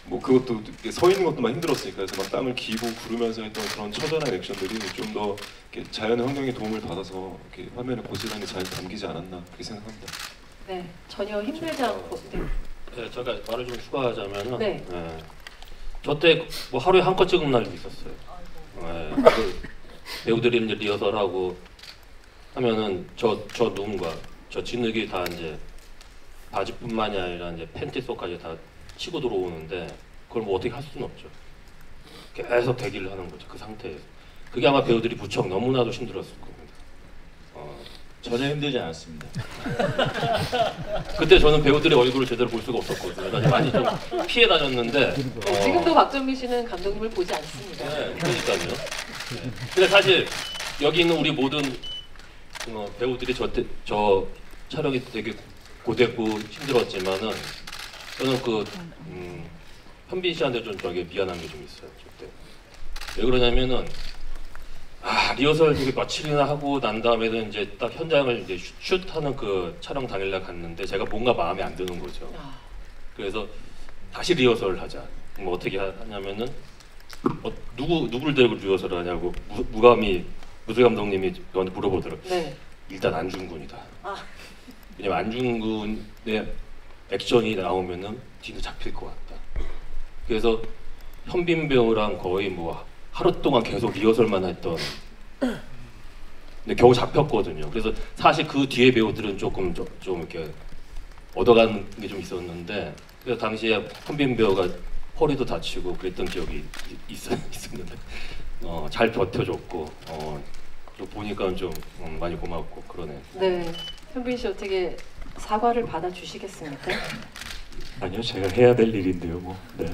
뭐 그것도 서 있는 것도 막 힘들었으니까 그래서 막 땅을 기고 구르면서 했던 그런 처절한 액션들이 좀 더 자연의 환경의 도움을 받아서 이렇게 화면에 고스란히 잘 담기지 않았나 그렇게 생각합니다. 네, 전혀 힘들지 않고. 네. 네, 제가 말을 좀 추가하자면은 네. 저때 뭐 하루에 한 컷 찍은 날도 있었어요. 그 배우들이 이제 리허설하고 하면은 저 눈과 저 진흙이 다 이제 바지뿐만이 아니라 이제 팬티 속까지 다 치고 들어오는데 그걸 뭐 어떻게 할 수는 없죠. 계속 대기를 하는 거죠. 그 상태에서. 그게 아마 배우들이 무척 너무나도 힘들었을 겁니다. 전혀 힘들지 않았습니다. 그때 저는 배우들의 얼굴을 제대로 볼 수가 없었거든요. 그래서 많이 좀 피해 다녔는데 지금도 박정민 씨는 감독님을 보지 않습니다. 네, 그러니까요. 근데 사실 여기 있는 우리 모든 배우들이 저 촬영이 되게 고됐고 힘들었지만은 저는 현빈 씨한테 좀 저게 미안한 게 좀 있어요. 그때. 왜 그러냐면은 리허설 되게 며칠이나 하고 난 다음에는 이제 딱 현장을 이제 슛하는 그 촬영 당일날 갔는데 제가 뭔가 마음에 안 드는 거죠. 그래서 다시 리허설을 하자. 뭐 어떻게 하냐면은 누구를 데리고 리허설을 하냐고 무술 감독님이 저한테 물어보더라고요. 네. 일단 안중근이다. 왜냐면 안중근의 액션이 나오면은 뒤는 잡힐 것 같다. 그래서 현빈 배우랑 거의 뭐 하루 동안 계속 리허설만 했던. 근데 겨우 잡혔거든요. 그래서 사실 그 뒤에 배우들은 조금 좀 이렇게 얻어가는 게 좀 있었는데 그래서 당시에 현빈 배우가 허리도 다치고 그랬던 기억이 있었는데 잘 버텨줬고 보니까 좀 많이 고맙고 그러네요. 네, 현빈 씨 어떻게 사과를 받아주시겠습니까? 아니요, 제가 해야 될 일인데요, 뭐. 네.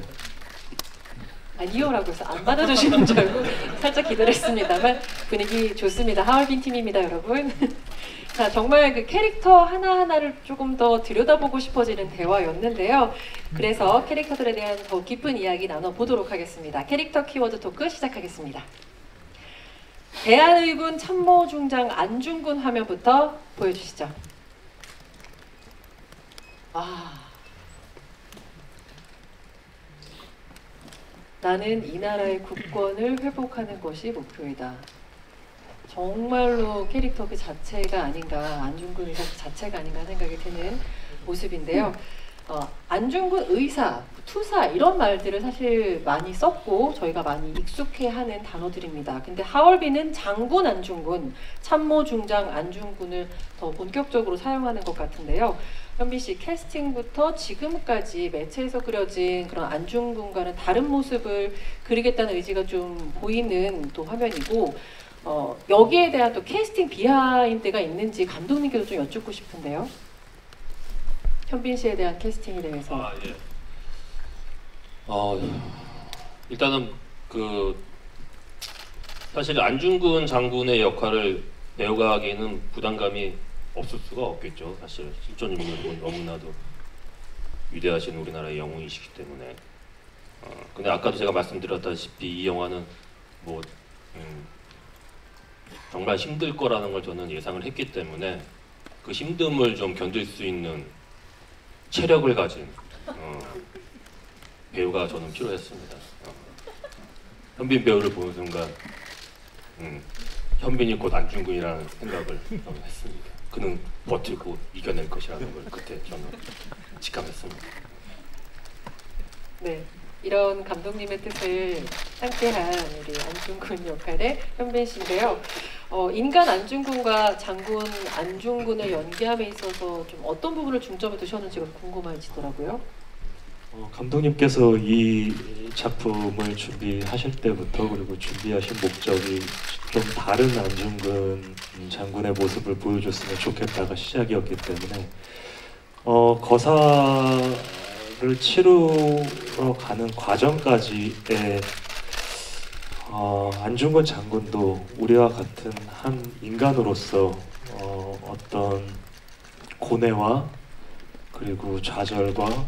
아니요라고 해서 안 받아주시는 줄 알고 살짝 기다렸습니다만 분위기 좋습니다. 하얼빈 팀입니다, 여러분. 자, 정말 그 캐릭터 하나하나를 조금 더 들여다보고 싶어지는 대화였는데요. 그래서 캐릭터들에 대한 더 깊은 이야기 나눠보도록 하겠습니다. 캐릭터 키워드 토크 시작하겠습니다. 대한의군 참모중장 안중근 화면부터 보여주시죠. 나는 이 나라의 국권을 회복하는 것이 목표이다. 정말로 캐릭터 그 자체가 아닌가, 안중근 의사 그 자체가 아닌가 생각이 드는 모습인데요. 안중근 의사, 투사 이런 말들을 사실 많이 썼고 저희가 많이 익숙해하는 단어들입니다. 근데 하얼빈은 장군 안중근, 참모중장 안중근을 더 본격적으로 사용하는 것 같은데요. 현빈 씨, 캐스팅부터 지금까지 매체에서 그려진 그런 안중근과는 다른 모습을 그리겠다는 의지가 좀 보이는 또 화면이고 여기에 대한 또 캐스팅 비하인드가 있는지 감독님께도 좀 여쭙고 싶은데요. 현빈 씨에 대한 캐스팅에 대해서. 예. 일단은 사실 안중근 장군의 역할을 배우가 하기에는 부담감이 없을 수가 없겠죠. 사실 실존인물은 너무나도 위대하신 우리나라의 영웅이시기 때문에. 근데 아까도 제가 말씀드렸다시피 이 영화는 뭐 정말 힘들 거라는 걸 저는 예상을 했기 때문에 그 힘듦을 좀 견딜 수 있는 체력을 가진 배우가 저는 필요했습니다. 현빈 배우를 보는 순간 현빈이 곧 안중근이라는 생각을 했습니다. 그는 버티고 이겨낼 것이라는 걸 그때 저는 직감했습니다. 네, 이런 감독님의 뜻을 함께한 우리 안중근 역할의 현빈 씨인데요. 인간 안중근과 장군 안중근을 연기함에 있어서 좀 어떤 부분을 중점을 두셨는지가 궁금해지더라고요. 감독님께서 이 작품을 준비하실 때부터 그리고 준비하신 목적이 좀 다른 안중근 장군의 모습을 보여줬으면 좋겠다가 시작이었기 때문에 거사를 치르러 가는 과정까지의 안중근 장군도 우리와 같은 한 인간으로서 어떤 고뇌와 그리고 좌절과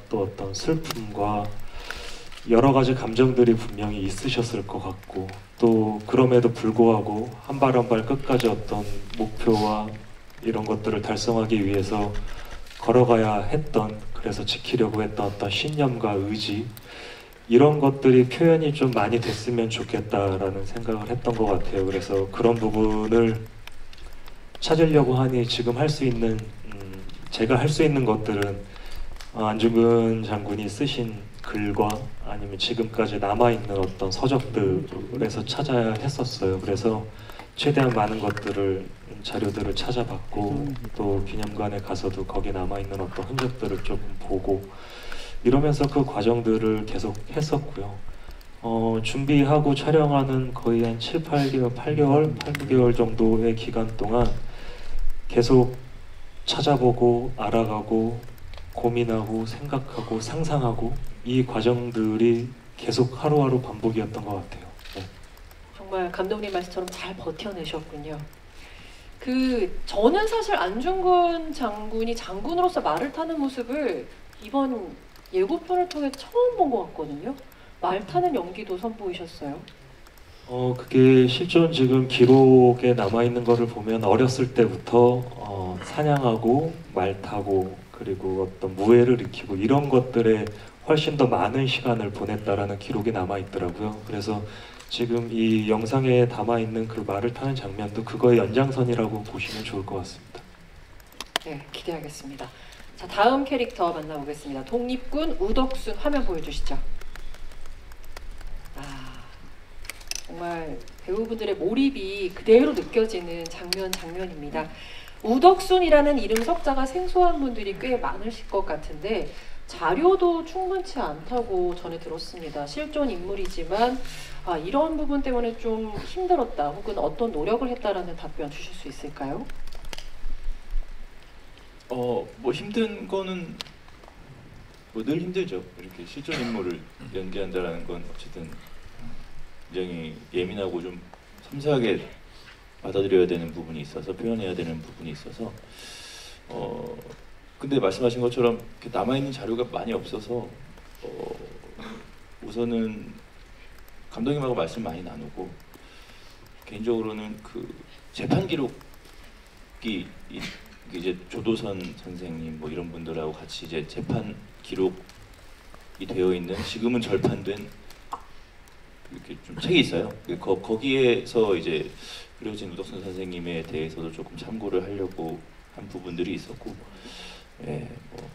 또 어떤 슬픔과 여러 가지 감정들이 분명히 있으셨을 것 같고 또 그럼에도 불구하고 한 발 한 발 끝까지 어떤 목표와 이런 것들을 달성하기 위해서 걸어가야 했던 그래서 지키려고 했던 어떤 신념과 의지 이런 것들이 표현이 좀 많이 됐으면 좋겠다라는 생각을 했던 것 같아요. 그래서 그런 부분을 찾으려고 하니 지금 할 수 있는 제가 할 수 있는 것들은 안중근 장군이 쓰신 글과 아니면 지금까지 남아있는 어떤 서적들에서 찾아야 했었어요. 그래서 최대한 많은 것들을 자료들을 찾아봤고 또 기념관에 가서도 거기 남아있는 어떤 흔적들을 조금 보고 이러면서 그 과정들을 계속 했었고요. 준비하고 촬영하는 거의 한 7, 8개월, 9개월 정도의 기간 동안 계속 찾아보고 알아가고 고민하고 생각하고 상상하고 이 과정들이 계속 하루하루 반복이었던 것 같아요. 네. 정말 감독님 말씀처럼 잘 버텨내셨군요. 저는 사실 안중근 장군이 장군으로서 말을 타는 모습을 이번 예고편을 통해 처음 본 것 같거든요. 말 타는 연기도 선보이셨어요. 그게 실존 지금 기록에 남아있는 거를 보면 어렸을 때부터 사냥하고 말 타고 그리고 어떤 무예를 익히고 이런 것들에 훨씬 더 많은 시간을 보냈다라는 기록이 남아있더라고요. 그래서 지금 이 영상에 담아있는 그 말을 타는 장면도 그거의 연장선이라고 보시면 좋을 것 같습니다. 네, 기대하겠습니다. 자, 다음 캐릭터 만나보겠습니다. 독립군 우덕순 화면 보여주시죠. 정말 배우분들의 몰입이 그대로 느껴지는 장면입니다. 우덕순이라는 이름 석자가 생소한 분들이 꽤 많으실 것 같은데 자료도 충분치 않다고 전해 들었습니다. 실존 인물이지만 이런 부분 때문에 좀 힘들었다 혹은 어떤 노력을 했다라는 답변 주실 수 있을까요? 뭐 힘든 거는 뭐 늘 힘들죠. 이렇게 실존 인물을 연기한다라는 건 어쨌든 굉장히 예민하고 좀 섬세하게 받아들여야 되는 부분이 있어서 표현해야 되는 부분이 있어서 근데 말씀하신 것처럼 남아있는 자료가 많이 없어서 우선은 감독님하고 말씀 많이 나누고 개인적으로는 그 재판 기록이 이제 조도선 선생님 뭐 이런 분들하고 같이 이제 재판 기록이 되어 있는 지금은 절판된 이렇게 좀 책이 있어요. 거기에서 이제 그려진 우덕순 선생님에 대해서도 조금 참고를 하려고 한 부분들이 있었고, 예, 뭐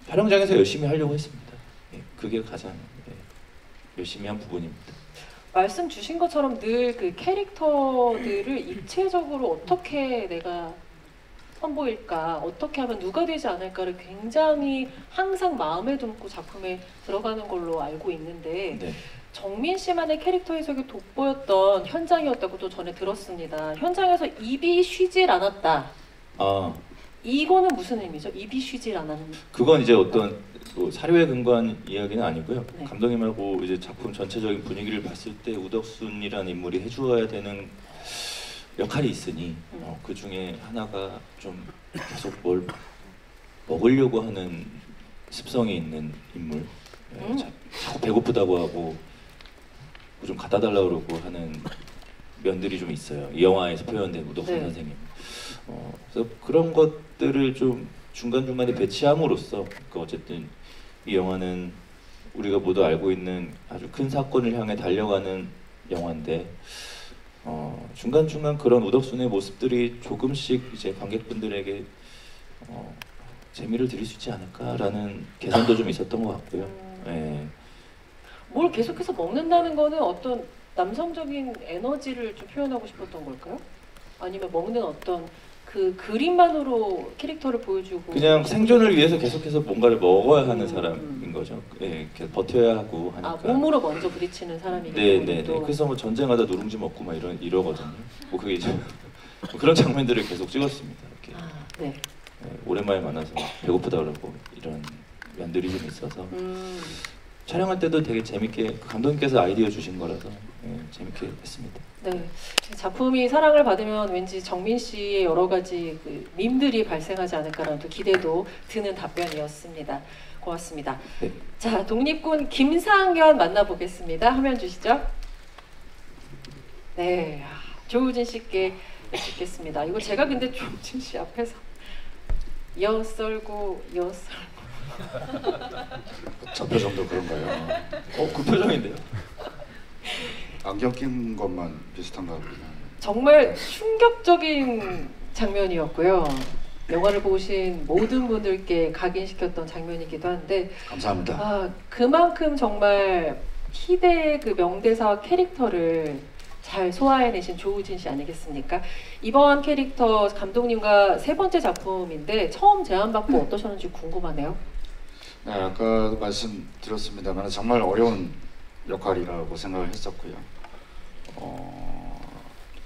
촬영장에서 열심히 하려고 했습니다. 예, 그게 가장 열심히 한 부분입니다. 말씀 주신 것처럼 늘 그 캐릭터들을 입체적으로 어떻게 내가 선보일까, 어떻게 하면 누가 되지 않을까를 굉장히 항상 마음에 담고 작품에 들어가는 걸로 알고 있는데 네. 정민 씨만의 캐릭터 해석이 돋보였던 현장이었다고도 전에 들었습니다. 현장에서 입이 쉬질 않았다. 이거는 무슨 의미죠? 입이 쉬질 않았는. 그건 이제 어떤 뭐 사료에 근거한 이야기는 아니고요. 네. 감독님하고 이제 작품 전체적인 분위기를 봤을 때 우덕순이라는 인물이 해주어야 되는 역할이 있으니 그 중에 하나가 좀 계속 뭘 먹으려고 하는 습성이 있는 인물. 자꾸 배고프다고 하고 좀 갖다 달라고 그러고 하는 면들이 좀 있어요. 이 영화에서 표현된 우덕순 네. 선생님. 그래서 그런 것들을 좀 중간중간에 배치함으로써 그 어쨌든 이 영화는 우리가 모두 알고 있는 아주 큰 사건을 향해 달려가는 영화인데 중간중간 그런 우덕순의 모습들이 조금씩 이제 관객분들에게 재미를 드릴 수 있지 않을까라는 계산도 좀 있었던 것 같고요. 예. 뭘 계속해서 먹는다는 거는 어떤 남성적인 에너지를 좀 표현하고 싶었던 걸까요? 아니면 먹는 어떤 그 그림만으로 캐릭터를 보여주고 그냥 생존을 위해서 계속해서 뭔가를 먹어야 하는 사람인 거죠. 예, 계속 버텨야 하고 하니까. 몸으로 먼저 부딪히는 사람이기 네, 때문에 네, 네. 그래서 뭐 전쟁하다 누룽지 먹고 막 이러거든요. 뭐 그게 이제 뭐 그런 장면들을 계속 찍었습니다. 이렇게. 네. 예, 오랜만에 만나서 배고프다 그러고 이런 면들이 좀 있어서 촬영할 때도 되게 재밌게 감독님께서 아이디어 주신 거라서 재밌게 했습니다. 네, 작품이 사랑을 받으면 왠지 정민 씨의 여러 가지 그 밈들이 발생하지 않을까라는 또 기대도 드는 답변이었습니다. 고맙습니다. 네. 자, 독립군 김상현 만나보겠습니다. 화면 주시죠. 네, 조우진 씨께 여쭙겠습니다. 이거 제가 근데 조우진 씨 앞에서 엿썰고 저 표정도 그런가요? 그 표정인데요? 안경 낀 것만 비슷한가 보네요. 정말 충격적인 장면이었고요. 영화를 보신 모든 분들께 각인시켰던 장면이기도 한데 감사합니다. 그만큼 정말 희대의 그 명대사 캐릭터를 잘 소화해내신 조우진 씨 아니겠습니까? 이번 캐릭터 감독님과 세 번째 작품인데 처음 제안받고 어떠셨는지 궁금하네요. 네, 아까 말씀드렸습니다만 정말 어려운 역할이라고 생각을 했었고요.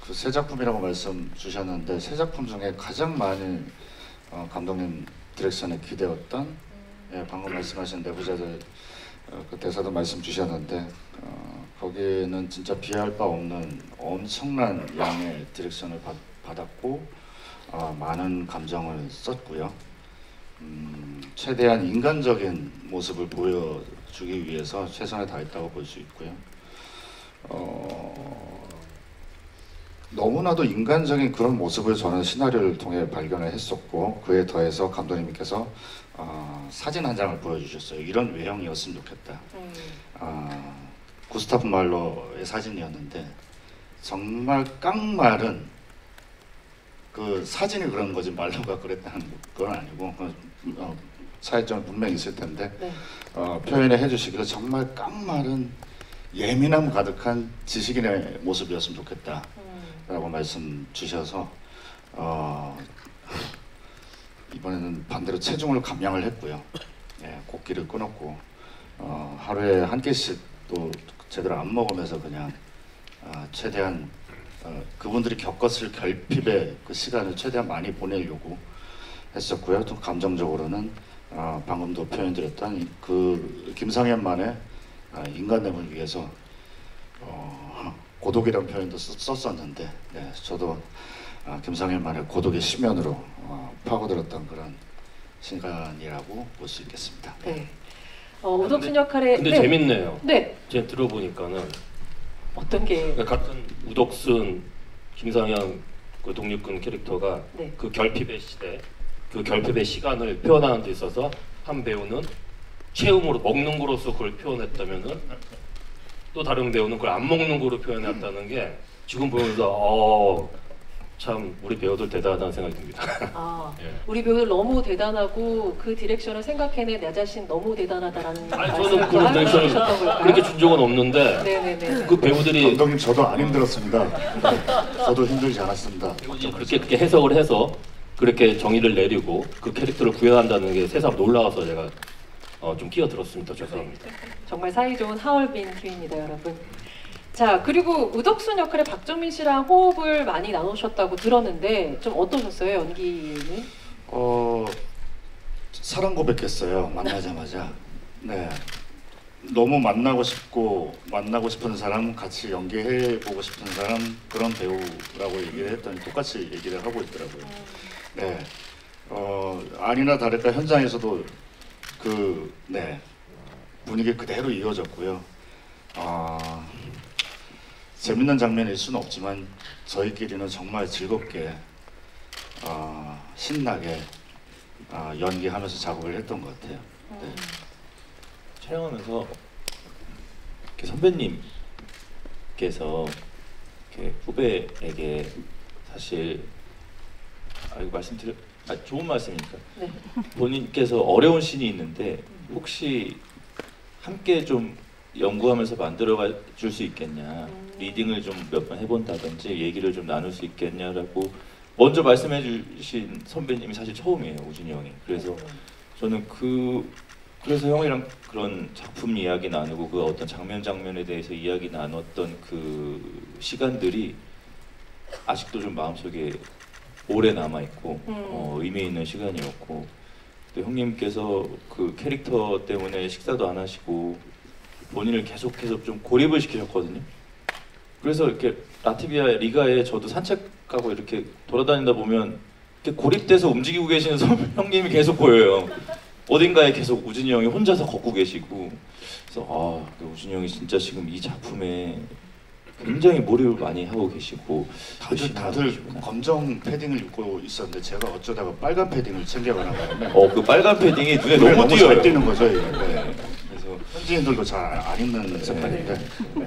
그 세 작품이라고 말씀 주셨는데 세 작품 중에 가장 많이 감독님 디렉션에 기대었던 방금 말씀하신 내부자들 그 대사도 말씀 주셨는데 거기에는 진짜 비할 바 없는 엄청난 양의 디렉션을 받았고 많은 감정을 썼고요. 최대한 인간적인 모습을 보여주기 위해서 최선을 다했다고 볼 수 있고요. 너무나도 인간적인 그런 모습을 저는 시나리오를 통해 발견을 했었고 그에 더해서 감독님께서 사진 한 장을 보여주셨어요. 이런 외형이었으면 좋겠다. 구스타프 말로의 사진이었는데 정말 깡마른 그 사진이 그런 거지 말로가 그랬다는 건 아니고 차이점은 분명히 있을 텐데 표현을 해주시기로 정말 깡마른 예민함 가득한 지식인의 모습이었으면 좋겠다 라고 말씀 주셔서 이번에는 반대로 체중을 감량을 했고요. 곡기를 끊었고 하루에 한 끼씩 또 제대로 안 먹으면서 그냥 최대한 그분들이 겪었을 결핍의 그 시간을 최대한 많이 보내려고 했었고요. 또 감정적으로는 방금도 표현드렸던 그 김상현만의 인간됨을 위해서 고독이라는 표현도 썼었는데 저도 김상현만의 고독의 심연으로 파고들었던 그런 시간이라고 볼 수 있겠습니다. 네. 우덕순 역할에 근데 재밌네요. 네. 제가 들어보니까는 어떤 게 같은 우덕순, 김상현 그 독립군 캐릭터가 그 결핍의 시대, 그 결핍의 시간을 표현하는 데 있어서 한 배우는 체험으로 먹는 거로서 그걸 표현했다면은 또 다른 배우는 그걸 안 먹는 거로 표현했다는 게 지금 보면서 참 우리 배우들 대단하다는 생각이 듭니다. 우리 배우들 너무 대단하고 그 디렉션을 생각해낸 내 자신 너무 대단하다라는 저는 그 디렉션을 그렇게 준 적은 없는데 네네네. 그 배우들이 감독님 저도 안 힘들었습니다. 저도 힘들지 않았습니다. 그렇게 해석을 해서 그렇게 정의를 내리고 그 캐릭터를 구현한다는 게 새삼 놀라워서 제가 좀 끼어들었습니다. 죄송합니다. 정말 사이좋은 하얼빈 팀입니다, 여러분. 자, 그리고 우덕순 역할에 박정민 씨랑 호흡을 많이 나누셨다고 들었는데 좀 어떠셨어요, 연기는? 사랑 고백했어요. 만나자마자. 네. 너무 만나고 싶은 사람, 같이 연기해보고 싶은 사람, 그런 배우라고 얘기를 했더니 똑같이 얘기를 하고 있더라고요. 네. 아니나 다를까 현장에서도 분위기 그대로 이어졌고요. 재밌는 장면일 수는 없지만 저희끼리는 정말 즐겁게 신나게 연기하면서 작업을 했던 것 같아요. 네. 촬영하면서 이렇게 선배님께서 이렇게 후배에게 사실 이거 말씀드려 좋은 말씀이니까 네. 본인께서 어려운 씬이 있는데 혹시 함께 좀 연구하면서 만들어 줄 수 있겠냐, 리딩을 좀 몇 번 해본다든지 얘기를 좀 나눌 수 있겠냐라고 먼저 말씀해 주신 선배님이 사실 처음이에요, 우진이 형이. 그래서 저는 그래서 형이랑 그런 작품 이야기 나누고 그 어떤 장면에 대해서 이야기 나눴던 그 시간들이 아직도 좀 마음속에 오래 남아있고 의미 있는 시간이었고, 또 형님께서 그 캐릭터 때문에 식사도 안 하시고 본인을 계속해서 좀 고립을 시키셨거든요. 그래서 이렇게 라트비아 리가에 저도 산책 가고 이렇게 돌아다니다 보면 이렇게 고립돼서 움직이고 계시는 형님이 계속 보여요. 어딘가에 계속 우진이 형이 혼자서 걷고 계시고, 그래서 우진이 형이 진짜 지금 이 작품에 굉장히 몰입을 많이 하고 계시고 다들 검정 패딩을 입고 있었는데 제가 어쩌다가 빨간 패딩을 챙겨가나 봐요. 그 빨간 패딩이 눈에 너무 너무 띄어요. 잘 띄는 거죠. 이게. 네. 그래서 현지인들도 잘 안 입는 색깔인데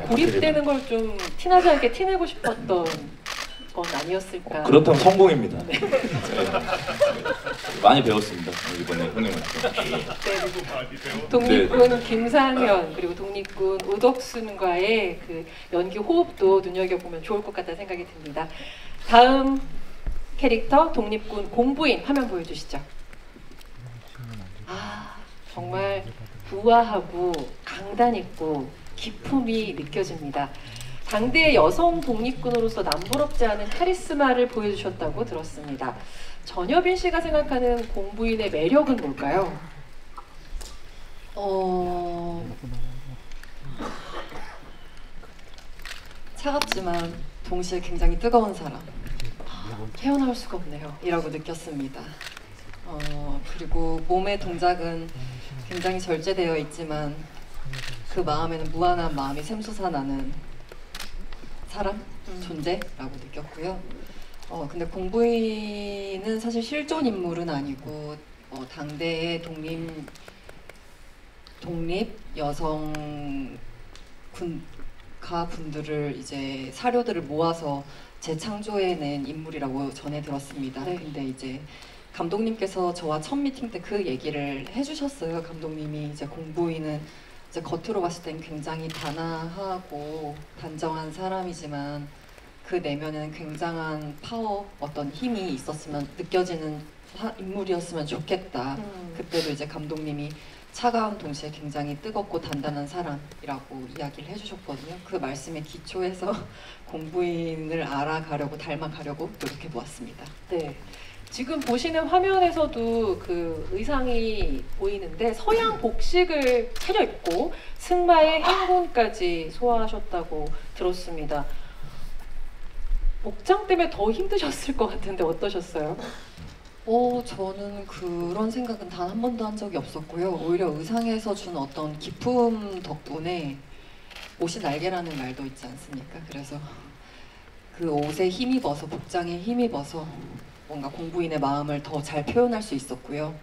고립되는 걸 좀 티나지 않게 티내고 싶었던 건 아니었을까. 그렇다면 성공입니다. 네. 많이 배웠습니다, 이번에 형님한테. 독립군 김상현 그리고 독립군 우덕순과의 그 연기 호흡도 눈여겨보면 좋을 것 같다는 생각이 듭니다. 다음 캐릭터 독립군 공부인 화면 보여주시죠. 정말 우아하고 강단 있고 기품이 느껴집니다. 당대의 여성 독립군으로서 남부럽지 않은 카리스마를 보여주셨다고 들었습니다. 전여빈 씨가 생각하는 공부인의 매력은 뭘까요? 차갑지만 동시에 굉장히 뜨거운 사람. 헤어나올 수가 없네요. 이라고 느꼈습니다. 그리고 몸의 동작은 굉장히 절제되어 있지만 그 마음에는 무한한 마음이 샘솟아나는 사람, 존재라고 느꼈고요. 근데 공부인은 사실 실존 인물은 아니고 당대의 독립 여성 군가 분들을 이제 사료들을 모아서 재창조해낸 인물이라고 전해 들었습니다. 네. 근데 이제 감독님께서 저와 첫 미팅 때 그 얘기를 해주셨어요. 감독님이 이제 공부인은 이제 겉으로 봤을 땐 굉장히 단아하고 단정한 사람이지만 그 내면에는 굉장한 파워, 어떤 힘이 있었으면 느껴지는 인물이었으면 좋겠다. 그때도 이제 감독님이 차가운 동시에 굉장히 뜨겁고 단단한 사람이라고 이야기를 해주셨거든요. 그 말씀에 기초해서 공부인을 알아가려고 닮아가려고 노력해 보았습니다. 네. 지금 보시는 화면에서도 그 의상이 보이는데 서양 복식을 차려입고 승마의 행군까지 소화하셨다고 들었습니다. 복장 때문에 더 힘드셨을 것 같은데 어떠셨어요? 저는 그런 생각은 단 한 번도 한 적이 없었고요. 오히려 의상에서 준 어떤 기품 덕분에 옷이 날개라는 말도 있지 않습니까? 그래서 그 옷에 힘입어서, 복장에 힘입어서 뭔가 공부인의 마음을 더 잘 표현할 수 있었고요.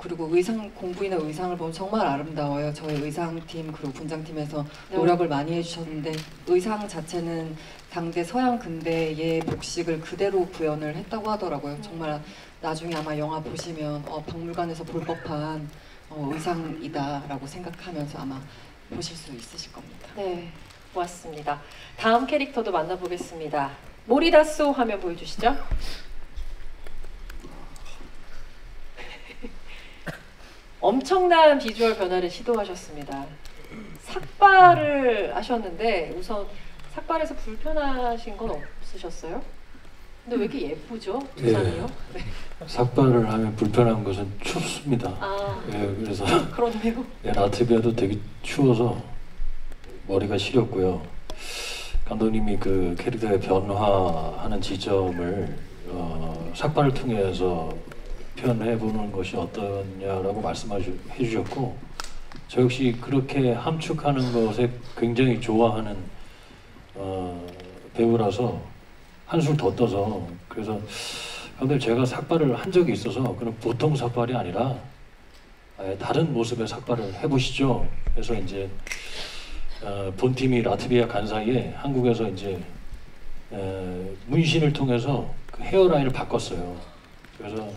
그리고 공부인의 의상을 보면 정말 아름다워요. 저희 의상팀 그리고 분장팀에서 노력을 많이 해주셨는데 의상 자체는 당대 서양 근대의 복식을 그대로 구현을 했다고 하더라고요. 정말 나중에 아마 영화 보시면 박물관에서 볼 법한 의상이다라고 생각하면서 아마 보실 수 있으실 겁니다. 네, 고맙습니다. 다음 캐릭터도 만나보겠습니다. 모리다소 화면 보여주시죠. 엄청난 비주얼 변화를 시도하셨습니다. 삭발을 하셨는데 우선 삭발해서 불편하신 건 없으셨어요? 근데 왜 이렇게 예쁘죠? 두상이요? 네. 삭발을 하면 불편한 것은 춥습니다. 그래서 그렇네요. 라트비아도 되게 추워서 머리가 시렸고요. 감독님이 그 캐릭터의 변화하는 지점을 삭발을 통해서 표현해보는 것이 어떠냐라고 말씀해 주셨고, 저 역시 그렇게 함축하는 것에 굉장히 좋아하는 배우라서 한술 더 떠서, 그래서 근데 제가 삭발을 한 적이 있어서 그런 보통 삭발이 아니라 아예 다른 모습의 삭발을 해보시죠. 그래서 이제 본팀이 라트비아 간 사이에 한국에서 이제 문신을 통해서 그 헤어라인을 바꿨어요. 그래서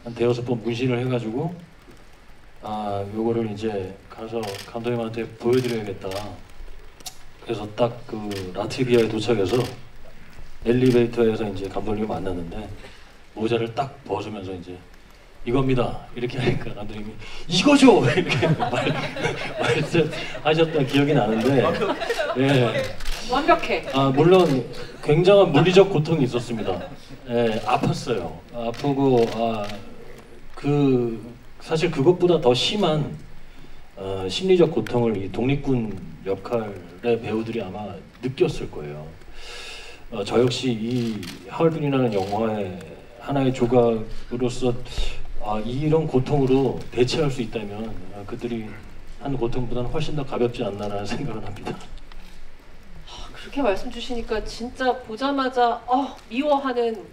한 대여섯 번 문신을 해가지고 요거를 이제 가서 감독님한테 보여드려야겠다. 그래서 딱 그 라트비아에 도착해서 엘리베이터에서 이제 감독님을 만났는데 모자를 딱 벗으면서 이제 이겁니다 이렇게 하니까 감독님이 이거죠 이렇게 말씀하셨던 기억이 나는데 예. 완벽해. 물론 굉장한 물리적 고통이 있었습니다. 예, 아팠어요. 아프고 사실 그것보다 더 심한 심리적 고통을 이 독립군 역할의 배우들이 아마 느꼈을 거예요. 저 역시 이 하얼빈이라는 영화의 하나의 조각으로서 이런 고통으로 대체할 수 있다면 그들이 한 고통보다는 훨씬 더 가볍지 않나라는 생각을 합니다. 그렇게 말씀 주시니까 진짜 보자마자 미워하는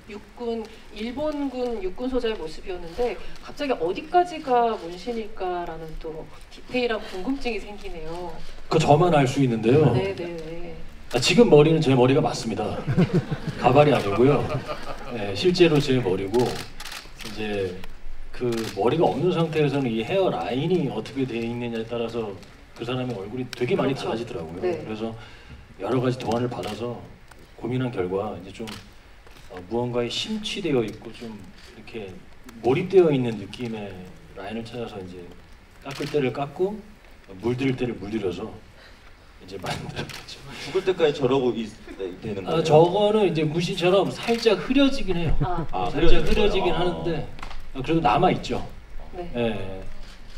일본군 육군 소자의 모습이었는데 갑자기 어디까지가 문신일까라는 또 디테일한 궁금증이 생기네요. 그 저만 알 수 있는데요. 네네네. 지금 머리는 제 머리가 맞습니다. 가발이 아니고요. 네, 실제로 제 머리고 이제 그 머리가 없는 상태에서는 이 헤어 라인이 어떻게 되어 있느냐에 따라서 그 사람의 얼굴이 되게 많이 그렇죠. 달라지더라고요. 네. 그래서 여러 가지 도안을 받아서 고민한 결과 이제 좀 무언가에 심취되어 있고 좀 이렇게 몰입되어 있는 느낌의 라인을 찾아서 이제 깎을 때를 깎고 물들 때를 물들여서 이제 만들었죠. 죽을 때까지 저러고 되는 거예요? 저거는 이제 문신처럼 살짝 흐려지긴 해요. 살짝 흐려지긴 하는데 그래도 남아 있죠. 네. 예.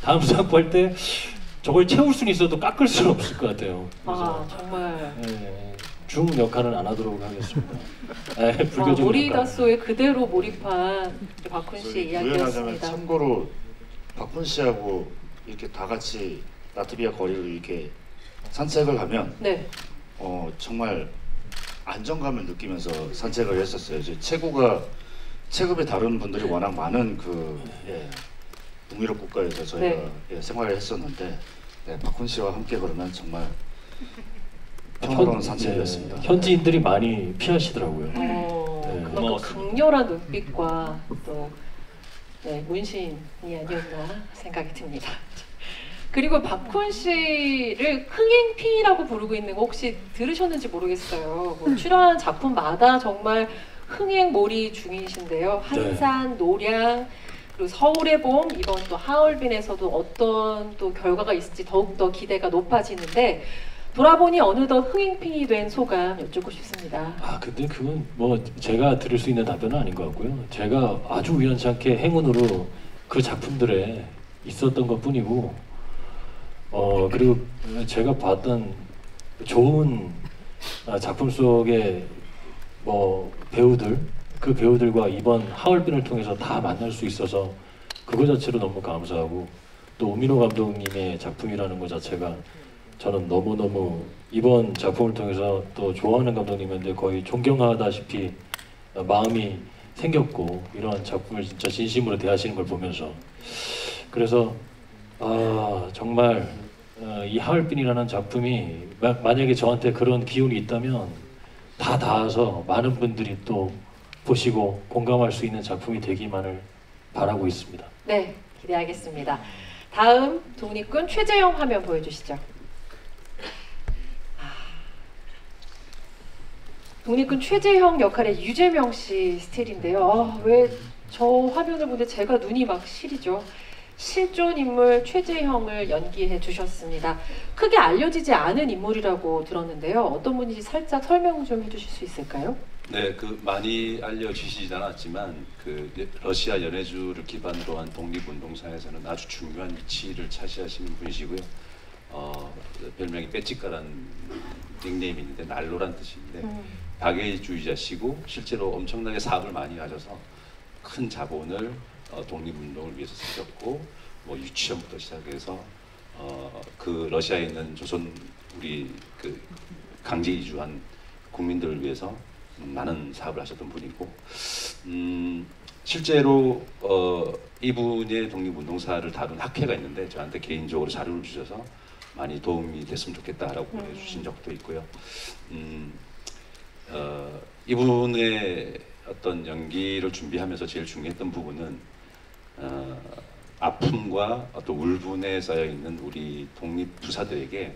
다음 삭발 때 저걸 채울 수는 있어도 깎을 수는 없을 것 같아요. 그래서 정말. 중 역할은 안 하도록 하겠습니다. 불교적 모리다소에 그대로 몰입한 박훈 씨의 우연하자면 이야기였습니다. 참고로 박훈 씨하고 이렇게 다 같이 라트비아 거리를 이렇게 산책을 하면 네. 정말 안정감을 느끼면서 산책을 했었어요. 이제 체급이 다른 분들이 워낙 많은 북유럽 국가에서 저희가 생활을 했었는데 박훈 씨와 함께 그러면 정말 평화로운 산책이었습니다. 현지인들이 많이 피하시더라고요. 그만큼 강렬한 눈빛과 또 문신이 아니었나 생각이 듭니다. 그리고 박훈 씨를 흥행피라고 부르고 있는 거 혹시 들으셨는지 모르겠어요. 출연한 작품마다 정말 흥행몰이 중이신데요. 한산, 노량, 그리고 서울의 봄, 이번 또 하얼빈에서도 어떤 또 결과가 있을지 더욱더 기대가 높아지는데 돌아보니 어느덧 흥행핑이 된 소감 여쭙고 싶습니다. 근데 그건 뭐 제가 들을 수 있는 답변은 아닌 것 같고요. 제가 아주 우연찮게 행운으로 그 작품들에 있었던 것 뿐이고 그리고 제가 봤던 좋은 작품 속의 배우들, 그 배우들과 이번 하얼빈을 통해서 다 만날 수 있어서 그거 자체로 너무 감사하고 또 우민호 감독님의 작품이라는 것 자체가 저는 너무너무 이번 작품을 통해서 또 좋아하는 감독님인데 거의 존경하다시피 마음이 생겼고 이런 작품을 진짜 진심으로 대하시는 걸 보면서 그래서 정말 이 하얼빈이라는 작품이 만약에 저한테 그런 기운이 있다면 다 닿아서 많은 분들이 또 보시고 공감할 수 있는 작품이 되기만을 바라고 있습니다. 네, 기대하겠습니다. 다음 독립군 최재형 화면 보여주시죠. 독립군 최재형 역할의 유재명 씨 스틸인데요. 왜 저 화면을 보는데 제가 눈이 막 시리죠. 실존 인물 최재형을 연기해 주셨습니다. 크게 알려지지 않은 인물이라고 들었는데요. 어떤 분인지 살짝 설명 좀 해주실 수 있을까요? 네, 많이 알려지시진 않았지만 러시아 연해주를 기반으로 한 독립운동사에서는 아주 중요한 위치를 차지하시는 분이시고요. 별명이 빼찌까라는 닉네임이 있는데 난로란 뜻인데 박애주의자시고 실제로 엄청나게 사업을 많이 하셔서 큰 자본을 독립운동을 위해서 쓰셨고 유치원부터 시작해서 그 러시아에 있는 조선 우리 강제 이주한 국민들을 위해서 많은 사업을 하셨던 분이고 실제로 이분의 독립운동사를 다룬 학회가 있는데 저한테 개인적으로 자료를 주셔서 많이 도움이 됐으면 좋겠다라고 해주신 적도 있고요. 이분의 어떤 연기를 준비하면서 제일 중요했던 부분은 아픔과 어떤 울분에 쌓여 있는 우리 독립투사들에게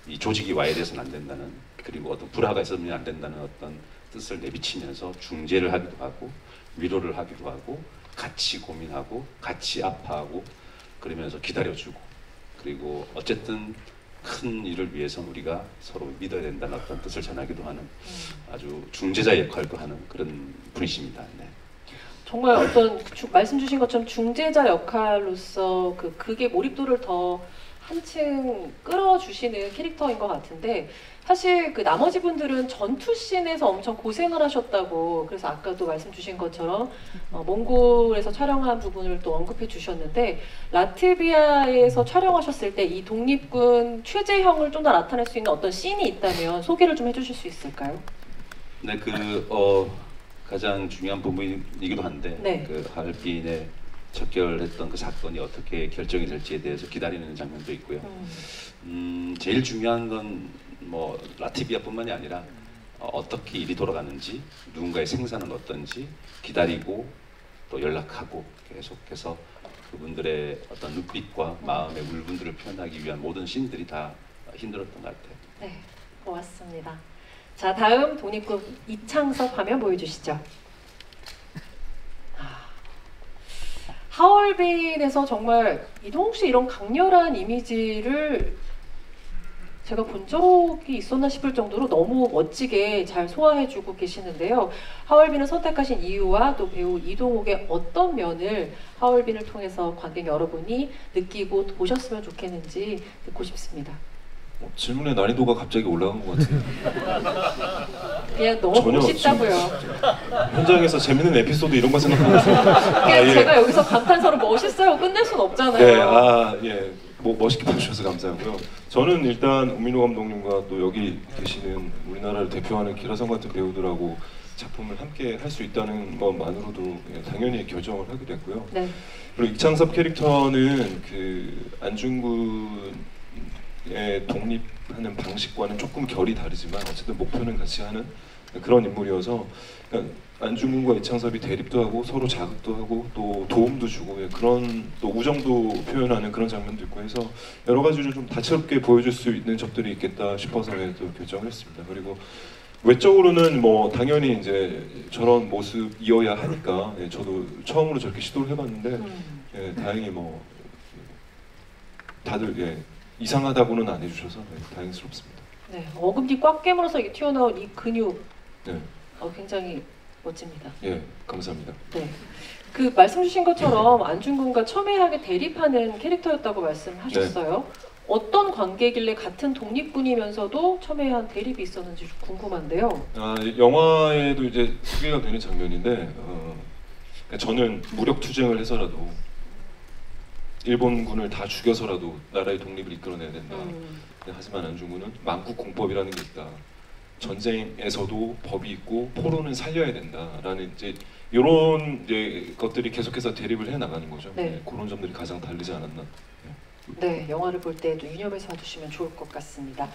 이 조직이 와해돼서는 안 된다는, 그리고 어떤 불화가 있으면 안 된다는 어떤 뜻을 내비치면서 중재를 하기도 하고 위로를 하기도 하고 같이 고민하고 같이 아파하고 그러면서 기다려주고, 그리고 어쨌든 큰 일을 위해서는 우리가 서로 믿어야 된다는 어떤 뜻을 전하기도 하는 아주 중재자 역할도 하는 그런 분이십니다. 네. 정말 어떤 말씀 주신 것처럼 중재자 역할로서 그게 몰입도를 더 한층 끌어주시는 캐릭터인 것 같은데, 사실 그 나머지 분들은 전투씬에서 엄청 고생을 하셨다고, 그래서 아까도 말씀 주신 것처럼 몽골에서 촬영한 부분을 또 언급해 주셨는데, 라트비아에서 촬영하셨을 때 이 독립군 최재형을 좀 더 나타낼 수 있는 어떤 씬이 있다면 소개를 좀 해주실 수 있을까요? 네, 가장 중요한 부분이기도 한데, 네. 그 하얼빈에 척결했던 그 사건이 어떻게 결정이 될지에 대해서 기다리는 장면도 있고요. 제일 중요한 건 뭐 라트비아뿐만이 아니라 어떻게 일이 돌아가는지, 누군가의 생사는 어떤지 기다리고 또 연락하고 계속해서 그분들의 어떤 눈빛과 마음의 울분들을 표현하기 위한 모든 씬들이 다 힘들었던 것 같아요. 네, 고맙습니다. 자, 다음 독립군 이창섭 화면 보여주시죠. 하얼빈에서 정말 이동욱 씨 이런 강렬한 이미지를 제가 본 적이 있었나 싶을 정도로 너무 멋지게 잘 소화해주고 계시는데요. 하얼빈을 선택하신 이유와 또 배우 이동욱의 어떤 면을 하얼빈을 통해서 관객 여러분이 느끼고 보셨으면 좋겠는지 듣고 싶습니다. 질문의 난이도가 갑자기 올라간 것 같아요. 그냥 너무 멋있다고요. 현장에서 재밌는 에피소드 이런 거 생각하면서 제가 여기서 감탄사로 멋있어요 끝낼 순 없잖아요. 네, 멋있게 봐주셔서 감사하고요. 저는 일단 우민호 감독님과 또 여기 계시는 우리나라를 대표하는 기라성 같은 배우들하고 작품을 함께 할 수 있다는 것만으로도 당연히 결정을 하게 됐고요. 네. 그리고 이창섭 캐릭터는 그 안중근의 독립하는 방식과는 조금 결이 다르지만 어쨌든 목표는 같이 하는 그런 인물이어서, 그러니까 안중근과 이창섭이 대립도 하고 서로 자극도 하고 또 도움도 주고 그런 또 우정도 표현하는 그런 장면도 있고 해서 여러 가지를 좀 다채롭게 보여줄 수 있는 적들이 있겠다 싶어서 또 결정을 했습니다. 그리고 외적으로는 뭐 당연히 이제 저런 모습이어야 하니까 저도 처음으로 저렇게 시도를 해봤는데 다행히 뭐 다들 이상하다고는 안 해주셔서 다행스럽습니다. 네, 어금니 꽉 깨물어서 이게 튀어나온 이 근육, 네. 굉장히 멋집니다. 예, 감사합니다. 네, 그 말씀 주신 것처럼 안중근과 첨예하게 대립하는 캐릭터였다고 말씀하셨어요. 네. 어떤 관계길래 같은 독립군이면서도 첨예한 대립이 있었는지 궁금한데요. 영화에도 이제 소개가 되는 장면인데, 저는 무력 투쟁을 해서라도 일본군을 다 죽여서라도 나라의 독립을 이끌어내야 된다. 하지만 안중근은 만국 공법이라는 게 있다. 전쟁에서도 법이 있고 포로는 살려야 된다라는 이런 것들이 계속해서 대립을 해 나가는 거죠. 네. 그런 점들이 가장 다르지 않았나. 네, 영화를 볼 때도 유념해서 봐주시면 좋을 것 같습니다.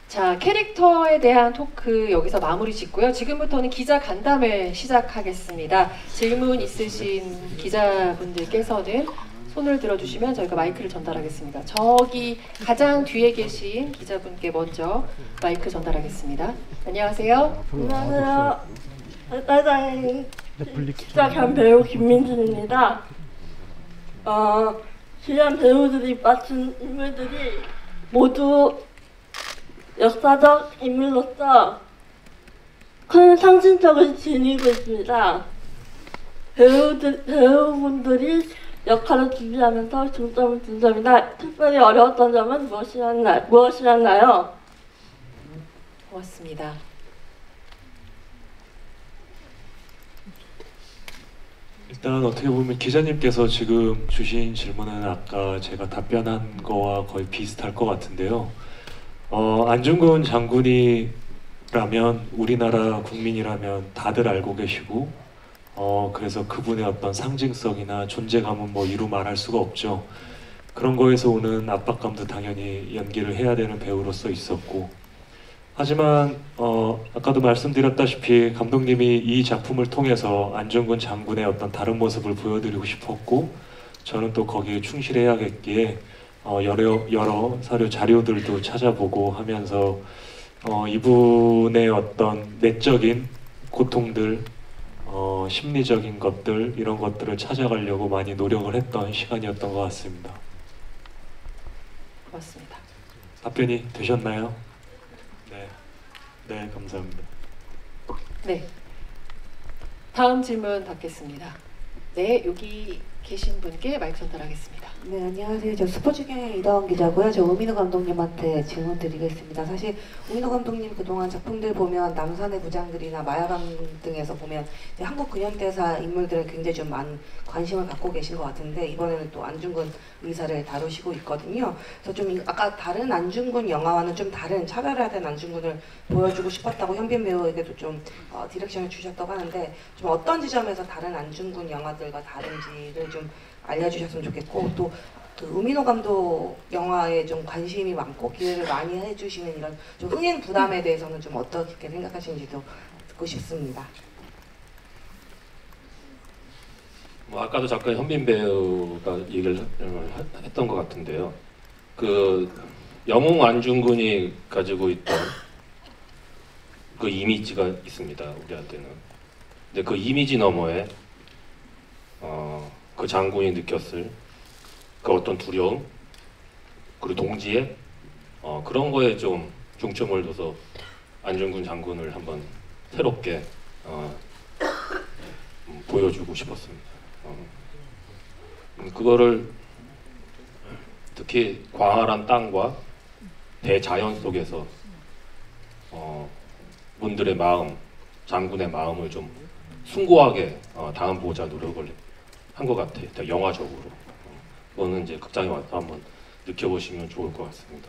자, 캐릭터에 대한 토크 여기서 마무리 짓고요. 지금부터는 기자 간담회 시작하겠습니다. 질문 있으신 기자분들께서는 손을 들어주시면 저희가 마이크를 전달하겠습니다. 저기 가장 뒤에 계신 기자분께 먼저 마이크 전달하겠습니다. 안녕하세요. 안녕하세요. 기자 배우 김민준입니다. 주연 배우들이 맡은 인물들이 모두 역사적 인물로서 큰 상징력을 지니고 있습니다. 배우분들이 역할을 준비하면서 중점을 둔 점이나 특별히 어려웠던 점은 무엇이었나요? 고맙습니다. 일단 어떻게 보면 기자님께서 지금 주신 질문은 아까 제가 답변한 거와 거의 비슷할 것 같은데요. 안중근 장군이 우리나라 국민이라면 다들 알고 계시고 그래서 그분의 어떤 상징성이나 존재감은 뭐 이루 말할 수가 없죠. 그런 거에서 오는 압박감도 당연히 연기를 해야 되는 배우로서 있었고, 하지만 아까도 말씀드렸다시피 감독님이 이 작품을 통해서 안중근 장군의 어떤 다른 모습을 보여드리고 싶었고, 저는 또 거기에 충실해야겠기에 여러 사료 자료들도 찾아보고 하면서 이분의 어떤 내적인 고통들, 심리적인 것들, 이런 것들을 찾아가려고 많이 노력을 했던 시간이었던 것 같습니다. 고맙습니다. 답변이 되셨나요? 네, 감사합니다. 네. 다음 질문 받겠습니다. 네, 여기 계신 분께 마이크 전달하겠습니다. 네, 안녕하세요. 저 스포츠경향 이다원 기자고요. 저 우민호 감독님한테 질문 드리겠습니다. 사실 우민호 감독님 그동안 작품들 보면 남산의 부장들이나 마야강 등에서 보면 이제 한국 근현대사 인물들에 굉장히 좀 많은 관심을 갖고 계신 것 같은데, 이번에는 또 안중근 의사를 다루시고 있거든요. 그래서 좀 아까 다른 안중근 영화와는 좀 다른 차별화된 안중근을 보여주고 싶었다고 현빈 배우에게도 좀 디렉션을 주셨다고 하는데, 좀 어떤 지점에서 다른 안중근 영화들과 다른지를 좀 알려주셨으면 좋겠고, 또 그 우민호 감독 영화에 좀 관심이 많고 기회를 많이 해주시는 이런 좀 흥행 부담에 대해서는 좀 어떻게 생각하시는지도 듣고 싶습니다. 뭐 아까도 잠깐 현빈 배우가 얘기를 했던 것 같은데요. 그 영웅 안중근이 가지고 있던 그 이미지가 있습니다, 우리한테는. 근데 그 이미지 너머에 그 장군이 느꼈을 그 어떤 두려움, 그리고 동지애, 그런 거에 좀 중점을 둬서 안중근 장군을 한번 새롭게 보여주고 싶었습니다. 그거를 특히 광활한 땅과 대자연 속에서 분들의 마음, 장군의 마음을 좀 숭고하게 담아보자 노력을 한 것 같아요. 영화적으로. 그거는 이제 극장에 와서 한번 느껴보시면 좋을 것 같습니다.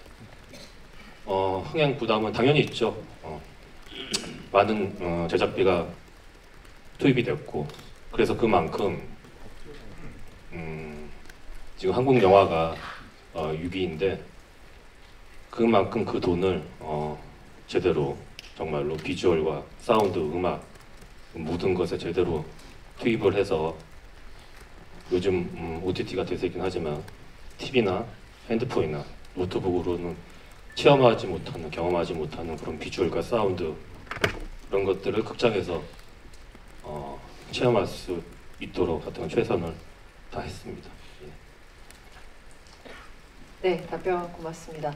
흥행 부담은 당연히 있죠. 많은 제작비가 투입이 됐고, 그래서 그만큼 지금 한국 영화가 6위인데 그만큼 그 돈을 제대로 정말로 비주얼과 사운드, 음악 모든 것에 제대로 투입을 해서 요즘 OTT가 대세긴 하지만 TV나 핸드폰이나 노트북으로는 체험하지 못하는, 경험하지 못하는 그런 비주얼과 사운드, 그런 것들을 극장에서 체험할 수 있도록 하여튼 최선을 다했습니다. 네, 답변 고맙습니다.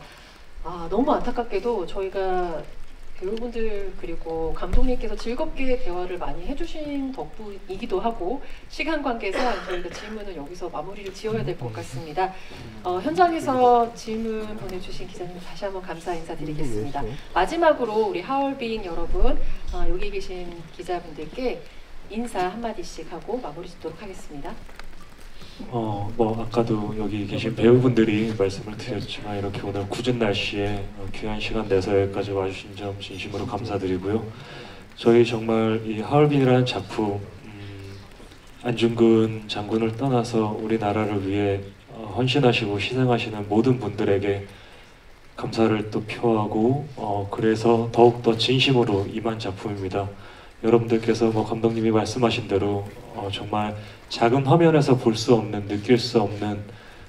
너무 안타깝게도 저희가 배우분들 그리고 감독님께서 즐겁게 대화를 많이 해주신 덕분이기도 하고, 시간 관계상 저희가 질문을 여기서 마무리를 지어야 될 것 같습니다. 현장에서 질문 보내주신 기자님 다시 한번 감사 인사드리겠습니다. 마지막으로 우리 하얼빈 여러분, 여기 계신 기자분들께 인사 한마디씩 하고 마무리 짓도록 하겠습니다. 뭐 아까도 여기 계신 배우분들이 말씀을 드렸지만 이렇게 오늘 궂은 날씨에 귀한 시간 내서 여기까지 와주신 점 진심으로 감사드리고요. 저희 정말 이 하얼빈이라는 작품, 안중근 장군을 떠나서 우리나라를 위해 헌신하시고 희생하시는 모든 분들에게 감사를 또 표하고 그래서 더욱더 진심으로 임한 작품입니다. 여러분들께서 뭐 감독님이 말씀하신 대로 정말 작은 화면에서 볼 수 없는, 느낄 수 없는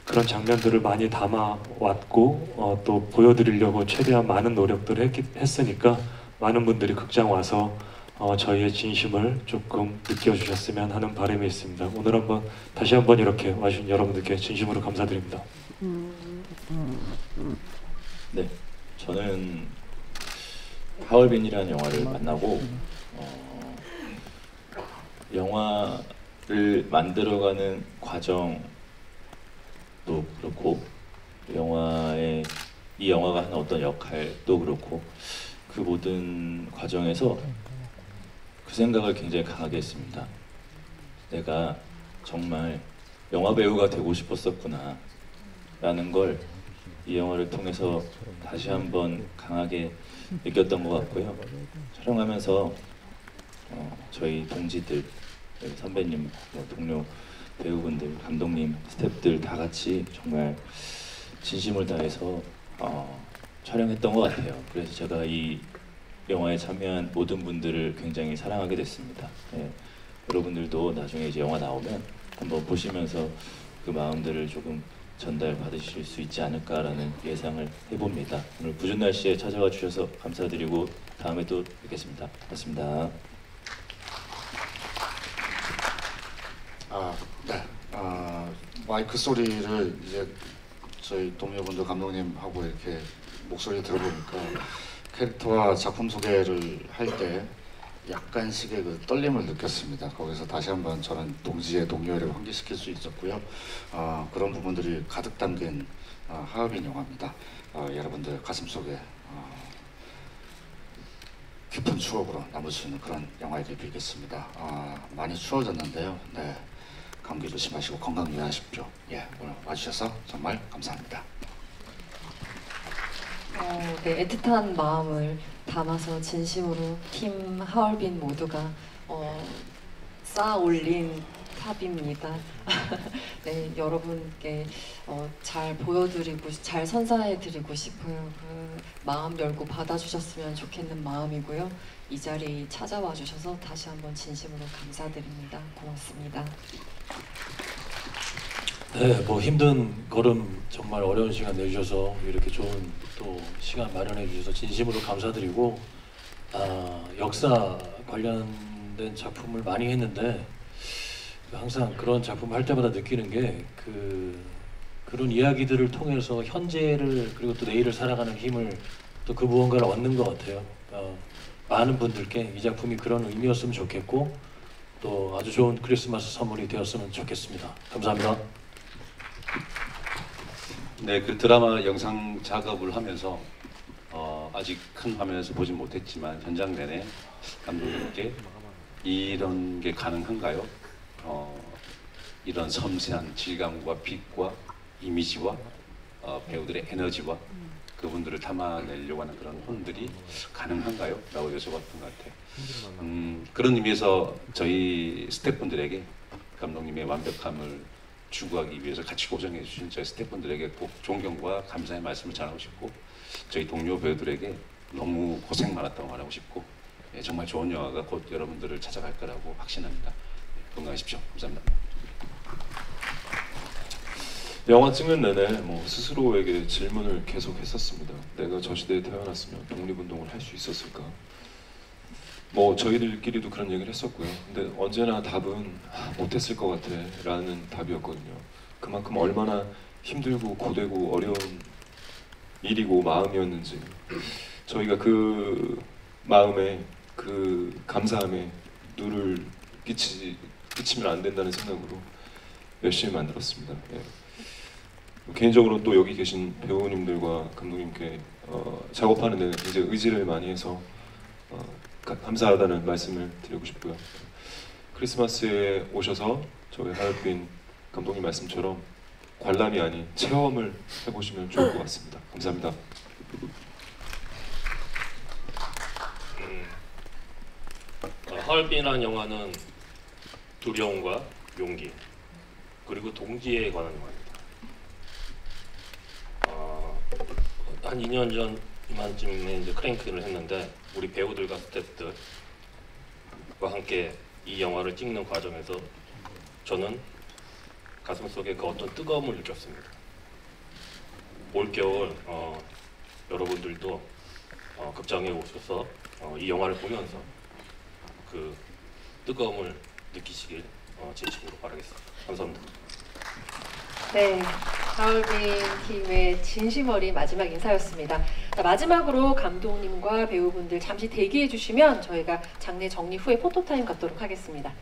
그런 장면들을 많이 담아왔고 또 보여드리려고 최대한 많은 노력들을 했으니까 많은 분들이 극장 와서 저희의 진심을 조금 느껴주셨으면 하는 바람이 있습니다. 오늘 다시 한번 이렇게 와주신 여러분들께 진심으로 감사드립니다. 네, 저는 하얼빈이라는 영화를 만나고 영화를 만들어가는 과정도 그렇고 이 영화가 하는 어떤 역할도 그렇고 그 모든 과정에서 그 생각을 굉장히 강하게 했습니다. 내가 정말 영화 배우가 되고 싶었었구나 라는 걸 이 영화를 통해서 다시 한번 강하게 느꼈던 것 같고요. 촬영하면서 저희 동지들, 선배님, 동료 배우분들, 감독님, 스태프들 다 같이 정말 진심을 다해서 촬영했던 것 같아요. 그래서 제가 이 영화에 참여한 모든 분들을 굉장히 사랑하게 됐습니다. 네. 여러분들도 나중에 이제 영화 나오면 한번 보시면서 그 마음들을 조금 전달 받으실 수 있지 않을까라는 예상을 해봅니다. 오늘 궂은 날씨에 찾아와 주셔서 감사드리고 다음에 또 뵙겠습니다. 고맙습니다. 네. 마이크 소리를 이제 저희 동료분들 감독님하고 이렇게 목소리 들어보니까 캐릭터와 작품 소개를 할 때 약간씩의 그 떨림을 느꼈습니다. 거기서 다시 한번 저는 동지의 동료를 환기시킬 수 있었고요. 그런 부분들이 가득 담긴 하얼빈 영화입니다. 여러분들 가슴속에 깊은 추억으로 남을 수 있는 그런 영화이길 빌겠습니다. 많이 추워졌는데요. 네, 감기 조심하시고 건강 유의하십시오. 예, 오늘 와주셔서 정말 감사합니다. 네, 애틋한 마음을 담아서 진심으로 팀 하얼빈 모두가 쌓아 올린 탑입니다. 네, 여러분께 잘 보여드리고 잘 선사해드리고 싶어요. 그 마음 열고 받아주셨으면 좋겠는 마음이고요. 이 자리에 찾아와 주셔서 다시 한번 진심으로 감사드립니다. 고맙습니다. 네, 뭐 힘든 걸음 정말 어려운 시간 내주셔서 이렇게 좋은 또 시간 마련해 주셔서 진심으로 감사드리고 역사 관련된 작품을 많이 했는데 항상 그런 작품을 할 때마다 느끼는 게 그런 이야기들을 통해서 현재를 그리고 또 내일을 살아가는 힘을 또 그 무언가를 얻는 것 같아요. 많은 분들께 이 작품이 그런 의미였으면 좋겠고 또 아주 좋은 크리스마스 선물이 되었으면 좋겠습니다. 감사합니다. 네, 그 드라마 영상 작업을 하면서 아직 큰 화면에서 보진 못했지만 현장 내내 감독님께 이런 게 가능한가요? 이런 섬세한 질감과 빛과 이미지와 배우들의 에너지와 그분들을 담아내려고 하는 그런 혼들이 가능한가요? 라고 여쭤봤던 것 같아요. 그런 의미에서 저희 스태프분들에게 감독님의 완벽함을 추구하기 위해서 같이 고생해 주신 저희 스태프분들에게 꼭 존경과 감사의 말씀을 전하고 싶고 저희 동료 배우들에게 너무 고생 많았다고 말하고 싶고 정말 좋은 영화가 곧 여러분들을 찾아갈 거라고 확신합니다. 건강하십시오. 감사합니다. 영화 찍는 내내 스스로에게 질문을 계속 했었습니다. 내가 저 시대에 태어났으면 독립운동을 할 수 있었을까? 저희들끼리도 그런 얘기를 했었고요. 근데 언제나 답은 못했을 것 같아 라는 답이었거든요. 그만큼 얼마나 힘들고 고되고 어려운 일이고 마음이었는지 저희가 그 마음에 그 감사함에 누를 끼치면 안 된다는 생각으로 열심히 만들었습니다. 예. 개인적으로 또 여기 계신 배우님들과 감독님께 작업하는 데는 굉장히 의지를 많이 해서 감사하다는 말씀을 드리고 싶고요. 크리스마스에 오셔서 저희 하얼빈 감독님 말씀처럼 관람이 아닌 체험을 해보시면 좋을 것 같습니다. 감사합니다. 하얼빈이라는 영화는 두려움과 용기 그리고 동지에 관한 영화입니다. 한 2년 전 이만쯤에 이제 크랭크를 했는데 우리 배우들과 스태프들과 함께 이 영화를 찍는 과정에서 저는 가슴속에 그 어떤 뜨거움을 느꼈습니다. 올겨울 여러분들도 극장에 오셔서 이 영화를 보면서 그 뜨거움을 느끼시길 진심으로 바라겠습니다. 감사합니다. 네, 하얼빈 팀의 진심 어린 마지막 인사였습니다. 자, 마지막으로 감독님과 배우분들 잠시 대기해 주시면 저희가 장례 정리 후에 포토타임 갖도록 하겠습니다.